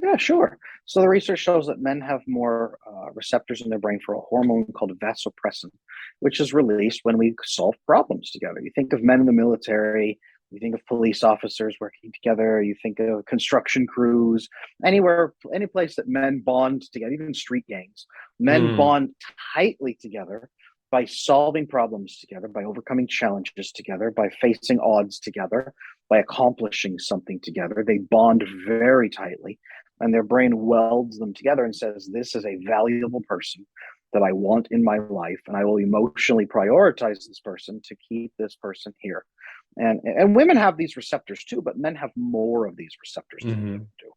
Yeah, sure. So the research shows that men have more receptors in their brain for a hormone called vasopressin, which is released when we solve problems together. You think of men in the military, you think of police officers working together, you think of construction crews, any place that men bond together, even street gangs. Men bond tightly together by solving problems together, by overcoming challenges together, by facing odds together, by accomplishing something together. They bond very tightly. and their brain welds them together and says, this is a valuable person that I want in my life, and I will emotionally prioritize this person to keep this person here. And women have these receptors too, but men have more of these receptors than women do.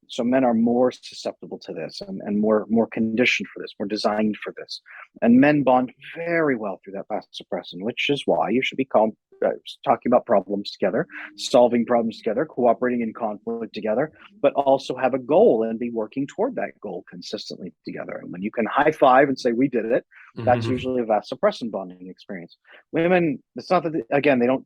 So men are more susceptible to this, and more conditioned for this, more designed for this. And men bond very well through that vasopressin, which is why you should be talking about problems together, solving problems together, cooperating in conflict together, but also have a goal and be working toward that goal consistently together. And when you can high five and say, we did it, that's usually a vasopressin bonding experience. Women, it's not that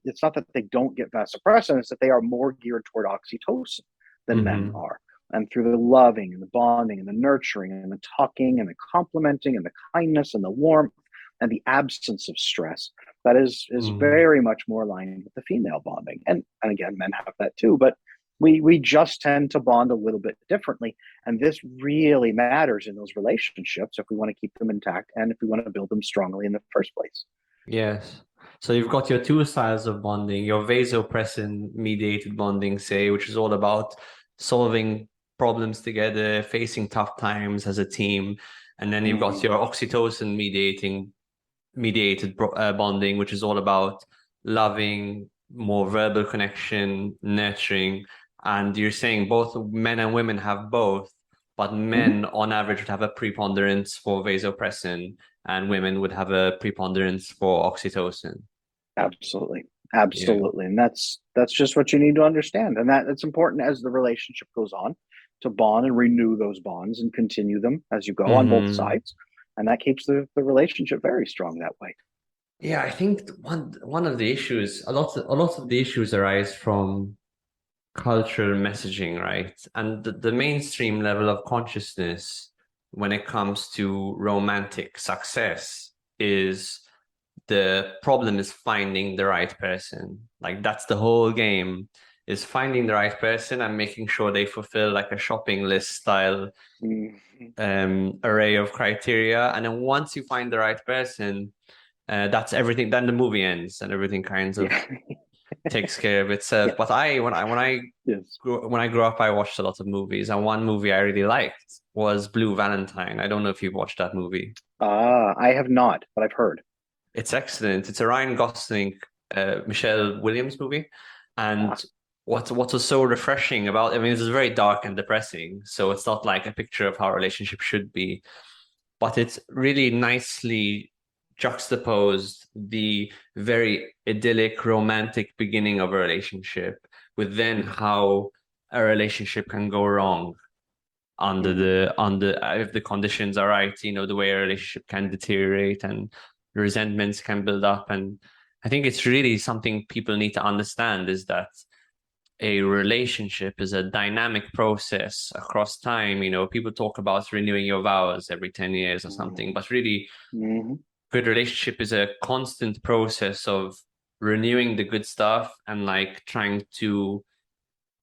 it's not that they don't get vasopressin, it's that they are more geared toward oxytocin than men are. And through the loving and the bonding and the nurturing and the talking and the complimenting and the kindness and the warmth and the absence of stress, that is very much more aligned with the female bonding. And again, men have that too, but we just tend to bond a little bit differently. And this really matters in those relationships if we want to keep them intact and if we want to build them strongly in the first place.
Yes. So you've got your two styles of bonding, your vasopressin mediated bonding, say, which is all about solving problems together, facing tough times as a team. And then you've got your oxytocin mediated bonding, which is all about loving, more verbal connection, nurturing. And you're saying both men and women have both, but men on average would have a preponderance for vasopressin and women would have a preponderance for oxytocin.
Absolutely. And that's just what you need to understand. And that's important as the relationship goes on, to bond and renew those bonds and continue them as you go on both sides. And that keeps the relationship very strong that way.
Yeah, I think one of the issues, a lot of the issues arise from cultural messaging, right? And the mainstream level of consciousness when it comes to romantic success is the problem is finding the right person. Like that's the whole game, is finding the right person and making sure they fulfill like a shopping list style array of criteria. And then once you find the right person, that's everything. Then the movie ends and everything kind of takes care of itself. But when I grew up, I watched a lot of movies, and one movie I really liked was Blue Valentine. I don't know if you've watched that movie.
I have not, but I've heard.
It's excellent. It's a Ryan Gosling, Michelle Williams movie, and what was so refreshing about, I mean, it's very dark and depressing, so it's not like a picture of how a relationship should be, but it's really nicely juxtaposed the very idyllic, romantic beginning of a relationship with then how a relationship can go wrong if the conditions are right, the way a relationship can deteriorate and resentments can build up. And I think it's really something people need to understand, is that a relationship is a dynamic process across time. People talk about renewing your vows every 10 years or something, but really good relationship is a constant process of renewing the good stuff and like trying to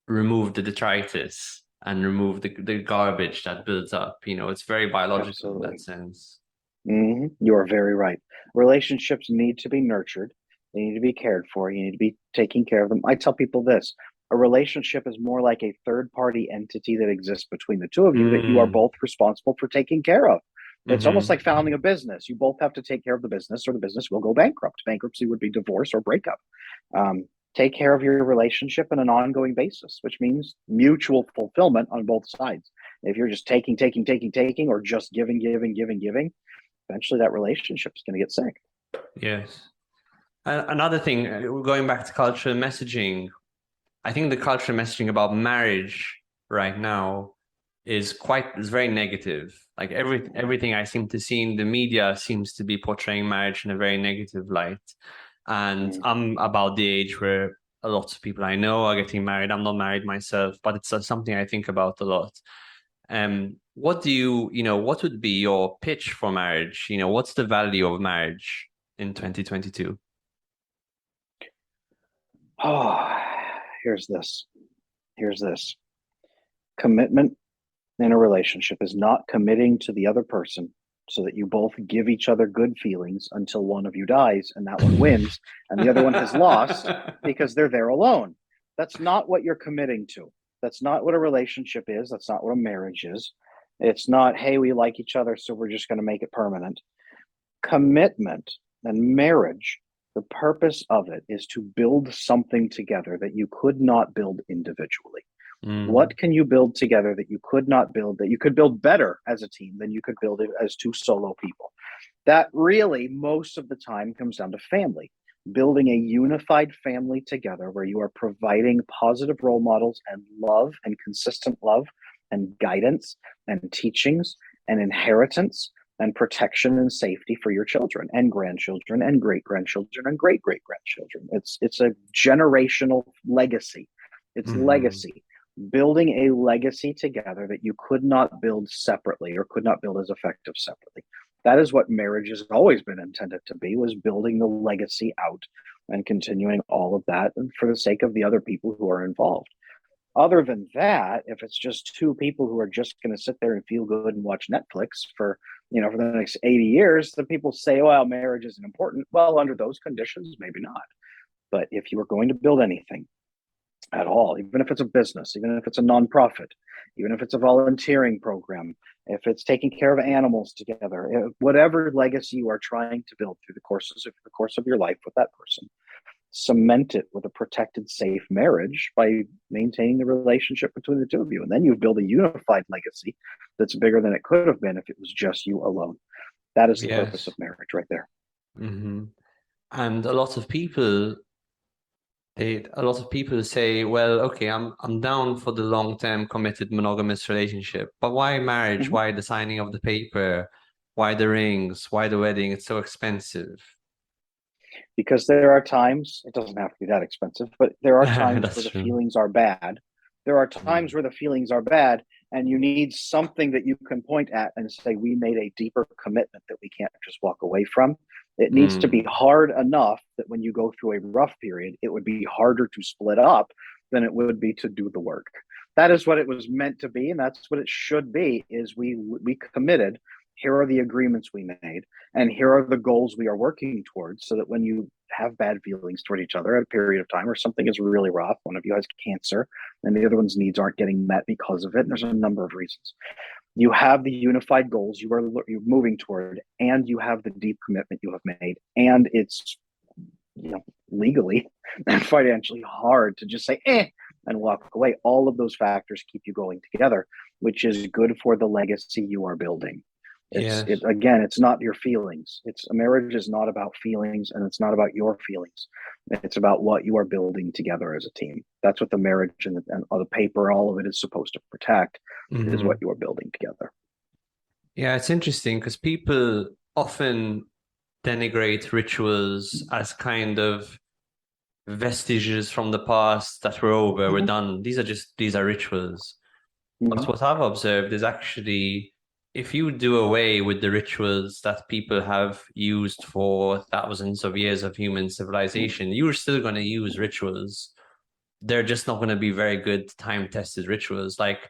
remove the detritus and remove the garbage that builds up. It's very biological in that sense.
You are very right. Relationships need to be nurtured. They need to be cared for. You need to be taking care of them. I tell people this: a relationship is more like a third-party entity that exists between the two of you that you are both responsible for taking care of. It's almost like founding a business. You both have to take care of the business, or the business will go bankrupt. Bankruptcy would be divorce or breakup. Take care of your relationship on an ongoing basis, which means mutual fulfillment on both sides. If you're just taking, or just giving, eventually that relationship is going to get sick.
Yes. Another thing, going back to cultural messaging, I think the cultural messaging about marriage right now is very negative. Like everything I seem to see in the media seems to be portraying marriage in a very negative light. And I'm about the age where a lot of people I know are getting married. I'm not married myself, but it's something I think about a lot. What would be your pitch for marriage? What's the value of marriage in 2022?
Oh, here's this. Commitment in a relationship is not committing to the other person so that you both give each other good feelings until one of you dies and that one wins and the other one has lost because they're there alone. That's not what you're committing to. That's not what a relationship is. That's not what a marriage is. It's not, hey, we like each other, so we're just going to make it permanent. Commitment and marriage, the purpose of it is to build something together that you could not build individually. What can you build together that you could not build, that you could build better as a team than you could build it as two solo people? That really, most of the time, comes down to family. Building a unified family together where you are providing positive role models and love and consistent love and guidance and teachings and inheritance and protection and safety for your children and grandchildren and great grandchildren and great great grandchildren. It's a generational legacy. It's legacy. Building a legacy together that you could not build separately or could not build as effective separately. That is what marriage has always been intended to be, was building the legacy out and continuing all of that for the sake of the other people who are involved. Other than that, if it's just two people who are just going to sit there and feel good and watch Netflix for the next 80 years, then people say, well, marriage isn't important. Well, under those conditions, maybe not. But if you are going to build anything at all, even if it's a business, even if it's a nonprofit, even if it's a volunteering program, if it's taking care of animals together, whatever legacy you are trying to build through the course of your life with that person, cement it with a protected, safe marriage by maintaining the relationship between the two of you. And then you build a unified legacy that's bigger than it could have been if it was just you alone. That is the purpose of marriage right there.
And a lot of people say, well, okay, I'm down for the long-term committed monogamous relationship, but why marriage? Why the signing of the paper? Why the rings? Why the wedding? It's so expensive.
Because there are times, it doesn't have to be that expensive, but there are times where the feelings are bad. There are times where the feelings are bad, and you need something that you can point at and say, we made a deeper commitment that we can't just walk away from. It needs to be hard enough that when you go through a rough period, it would be harder to split up than it would be to do the work. That is what it was meant to be, and that's what it should be, is we committed. Here are the agreements we made, and here are the goals we are working towards, so that when you have bad feelings toward each other at a period of time, or something is really rough, one of you has cancer, and the other one's needs aren't getting met because of it, and there's a number of reasons. You have the unified goals you're moving toward, and you have the deep commitment you have made, and it's legally and financially hard to just say and walk away. All of those factors keep you going together, which is good for the legacy you are building. It's not your feelings. A marriage is not about feelings, and it's not about your feelings. It's about what you are building together as a team. That's what the marriage and the paper, all of it is supposed to protect, is what you are building together.
Yeah, it's interesting because people often denigrate rituals as kind of vestiges from the past that we're over, we're done. These are rituals. But what I've observed is actually, if you do away with the rituals that people have used for thousands of years of human civilization, you're still going to use rituals. They're just not going to be very good time-tested rituals. Like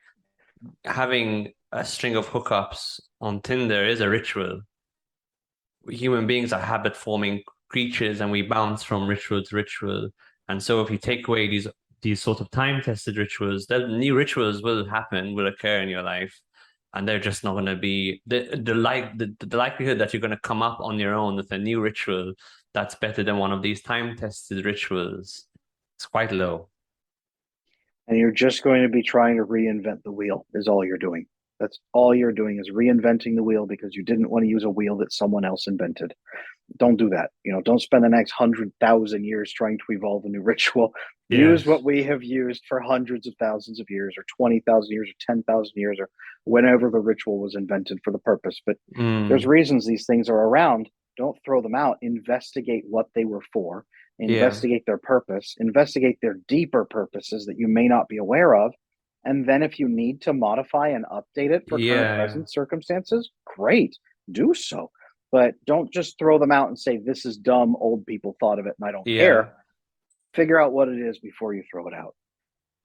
having a string of hookups on Tinder is a ritual. Human beings are habit-forming creatures, and we bounce from ritual to ritual. And so if you take away these sort of time-tested rituals, then new rituals will occur in your life. And they're just not going to be the likelihood that you're going to come up on your own with a new ritual that's better than one of these time-tested rituals. It's quite low.
And you're just going to be trying to reinvent the wheel is all you're doing. That's all you're doing, is reinventing the wheel because you didn't want to use a wheel that someone else invented. Don't do that. Don't spend the next 100,000 years trying to evolve a new ritual. Yes. Use what we have used for hundreds of thousands of years, or 20,000 years, or 10,000 years, or whenever the ritual was invented for the purpose. But there's reasons these things are around. Don't throw them out. Investigate what they were for. Investigate their purpose. Investigate their deeper purposes that you may not be aware of. And then if you need to modify and update it for current present circumstances, great, do so. But don't just throw them out and say, this is dumb, old people thought of it and I don't care. Figure out what it is before you throw it out.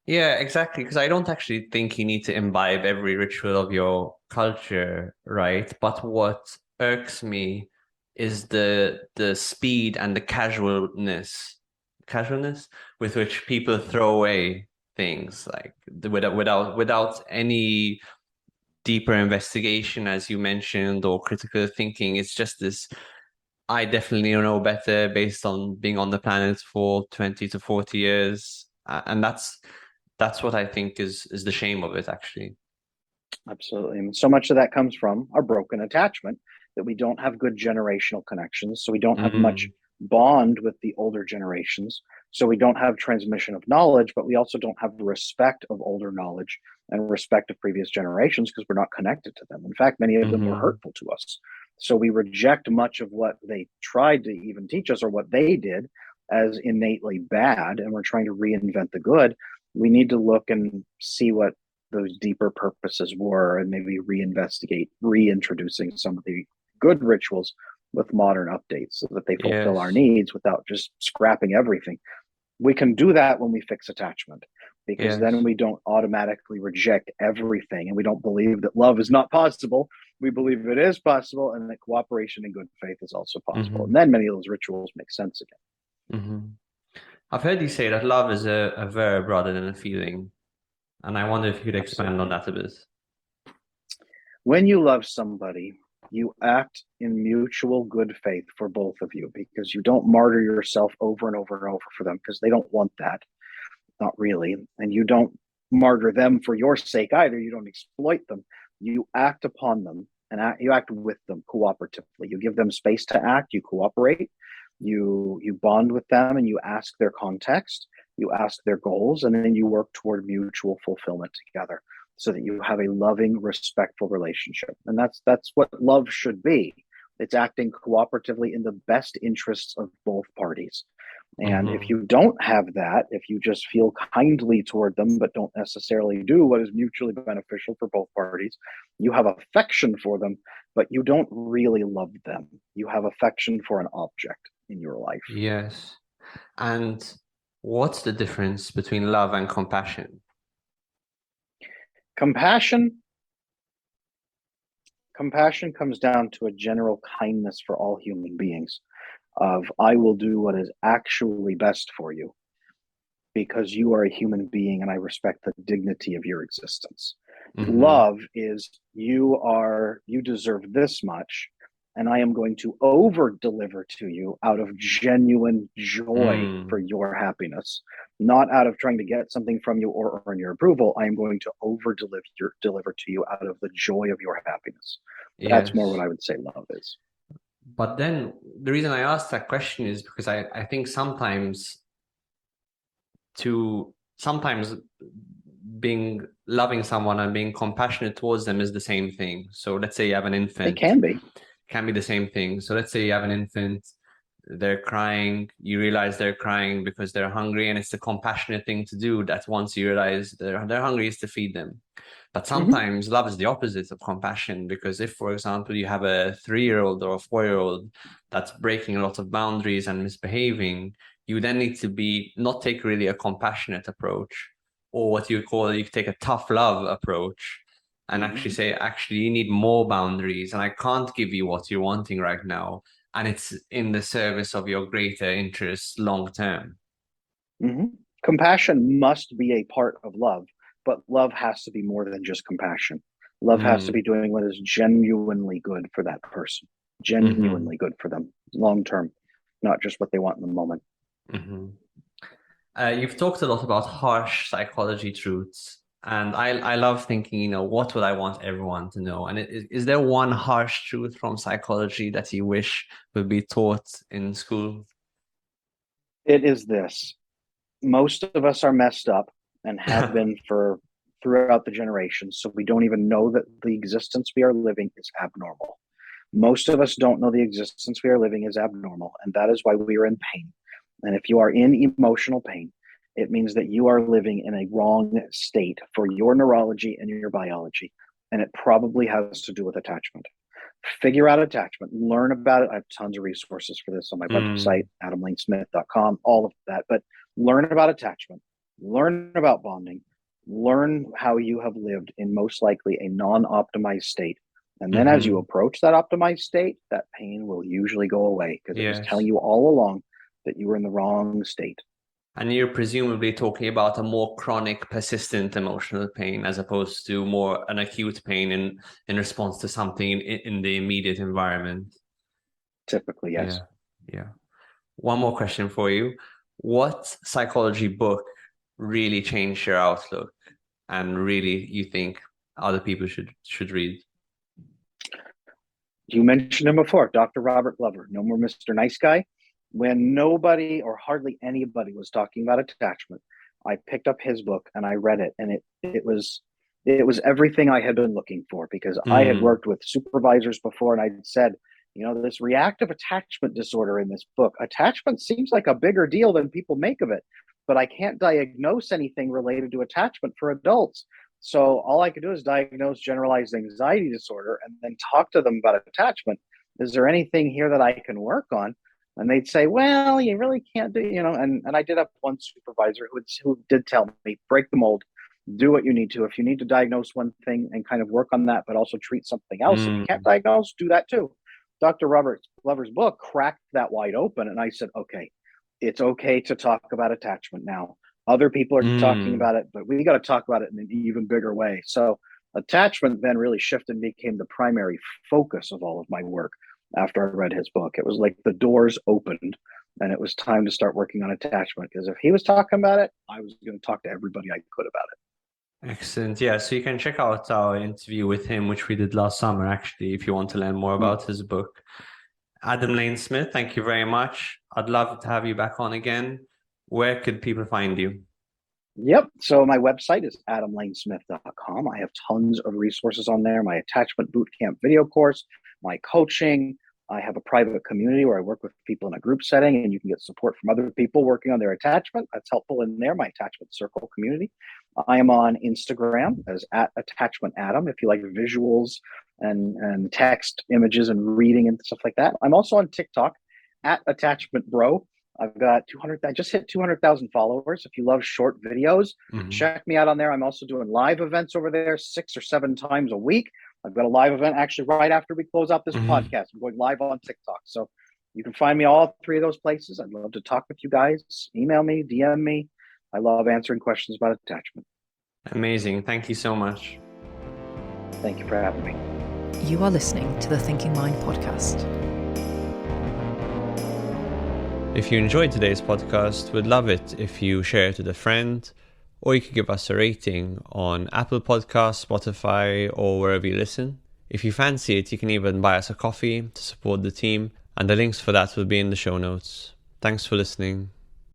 Yeah, exactly. Because I don't actually think you need to imbibe every ritual of your culture, right? But what irks me is the speed and the casualness with which people throw away things, like without any deeper investigation, as you mentioned, or critical thinking. It's just this, I definitely know better based on being on the planet for 20 to 40 years. And that's what I think is the shame of it, actually.
Absolutely. And so much of that comes from our broken attachment, that we don't have good generational connections. So we don't have much
Mm,
bond with the older generations. So we don't have transmission of knowledge, but we also don't have respect of older knowledge and respect of previous generations because we're not connected to them. In fact, many of them were
mhm,
hurtful to us. So we reject much of what they tried to even teach us or what they did as innately bad, and we're trying to reinvent the good. We need to look and see what those deeper purposes were and maybe reinvestigate reintroducing some of the good rituals with modern updates so that they fulfill our
yes.
needs without just scrapping everything. We can do that when we fix attachment, because then
Yes.
we don't automatically reject everything and we don't believe that love is not possible. We believe it is possible and that cooperation and good faith is also possible. And
Hmm.
then many of those rituals make sense again.
Hmm. I've heard you say that love is a verb rather than a feeling. And I wonder if you could expand on
Absolutely.
that a bit.
When you love somebody, you act in mutual good faith for both of you, because you don't martyr yourself over and over and over for them because they don't want that. Not really. And you don't martyr them for your sake either. You don't exploit them. You act upon them and you act with them cooperatively. You give them space to act, you cooperate, you bond with them and you ask their context, you ask their goals, and then you work toward mutual fulfillment together so that you have a loving, respectful relationship. And that's what love should be. It's acting cooperatively in the best interests of both parties. And if
Hmm.
you don't have that, if you just feel kindly toward them, but don't necessarily do what is mutually beneficial for both parties, you have affection for them, but you don't really love them. You have affection for an object in your life.
Yes. And what's the difference between love and compassion?
Compassion, compassion comes down to a general kindness for all human beings of I will do what is actually best for you because you are a human being and I respect the dignity of your existence.
Hmm.
Love is you deserve this much and I am going to over deliver to you out of genuine joy for
Mm.
your happiness, not out of trying to get something from you or earn your approval. I am going to over deliver to you out of the joy of your happiness. That's more what
Yes.
I would say love is.
But then the reason I asked that question is because I think sometimes being loving someone and being compassionate towards them is the same thing. So let's say you have an
It
infant,
can be.
can be the same thing. So let's say you have an infant, they're crying, you realize they're crying because they're hungry, and it's the compassionate thing to do that once you realize they're hungry is to feed them. But
Mm-hmm.
sometimes love is the opposite of compassion, because if, for example, you have a 3-year-old or a 4-year-old that's breaking a lot of boundaries and misbehaving, you then need to be not take really a compassionate approach, or what you take a tough love approach and actually
Mm-hmm.
say, actually, you need more boundaries, and I can't give you what you're wanting right now. And it's in the service of your greater interests long term.
Mm-hmm. Compassion must be a part of love, but love has to be more than just compassion. Love has to
Mm.
be doing what is genuinely good for that person,
Hmm.
genuinely good for them long term, not just what they want in the moment.
Hmm. You've talked a lot about harsh psychology truths, and I love thinking, what would I want everyone to know? And is there one harsh truth from psychology that you wish would be taught in school?
It is this: most of us are messed up and have been for throughout the generations, so we don't even know that the existence we are living is abnormal. Most of us don't know the existence we are living is abnormal, and that is why we are in pain. And if you are in emotional pain, it means that you are living in a wrong state for your neurology and your biology. And it probably has to do with attachment. Figure out attachment, learn about it. I have tons of resources for this on my website,
Mm,
adamlanesmith.com, all of that. But learn about attachment, learn about bonding, learn how you have lived in most likely a non optimized state. And then as you
hmm.
approach that optimized state, that pain will usually go away because it was telling
Yes.
you all along that you were in the wrong state.
And you're presumably talking about a more chronic, persistent emotional pain as opposed to more an acute pain in response to something in the immediate environment.
Typically, yes.
Yeah. One more question for you. What psychology book really changed your outlook and really you think other people should read?
You mentioned him before, Dr. Robert Glover, No More Mr. Nice Guy. When nobody or hardly anybody was talking about attachment, I picked up his book and I read it, and it was everything I had been looking for, because I had worked with supervisors before, and I'd said, this reactive attachment disorder in this book, attachment seems like a bigger deal than people make of it, but I can't diagnose anything related to attachment for adults. So all I could do is diagnose generalized anxiety disorder and then talk to them about attachment. Is there anything here that I can work on? And they'd say, well, you really can't do, and I did have one supervisor who did tell me, break the mold, do what you need to. If you need to diagnose one thing and kind of work on that, but also treat something else. If you can't diagnose, do that too. Dr. Robert Glover's book cracked that wide open. And I said, okay, it's okay to talk about attachment now. Other people are talking about it, but we got to talk about it in an even bigger way. So attachment then really shifted and became the primary focus of all of my work after I read his book. It was like the doors opened and it was time to start working on attachment, because if he was talking about it, I was going to talk to everybody I could about it.
Excellent. Yeah, so you can check out our interview with him, which we did last summer, actually, if you want to learn more about his book. Adam Lane-Smith, thank you very much. I'd love to have you back on again. Where could people find you?
Yep. So my website is adamlanesmith.com. I have tons of resources on there. My attachment bootcamp video course, my coaching. I have a private community where I work with people in a group setting, and you can get support from other people working on their attachment. That's helpful in there, my attachment circle community. I am on Instagram as @attachmentadam if you like visuals and text images and reading and stuff like that. I'm also on TikTok @attachmentbro. I've got 200. I just hit 200,000 followers. If you love short videos, check me out on there. I'm also doing live events over there 6 or 7 times a week. I've got a live event actually right after we close out this podcast. I'm going live on TikTok. So you can find me all 3 of those places. I'd love to talk with you guys. Email me, DM me. I love answering questions about attachment.
Amazing. Thank you so much.
Thank you for having me.
You are listening to the Thinking Mind podcast.
If you enjoyed today's podcast, we'd love it if you share it with a friend, or you could give us a rating on Apple Podcasts, Spotify, or wherever you listen. If you fancy it, you can even buy us a coffee to support the team, and the links for that will be in the show notes. Thanks for listening.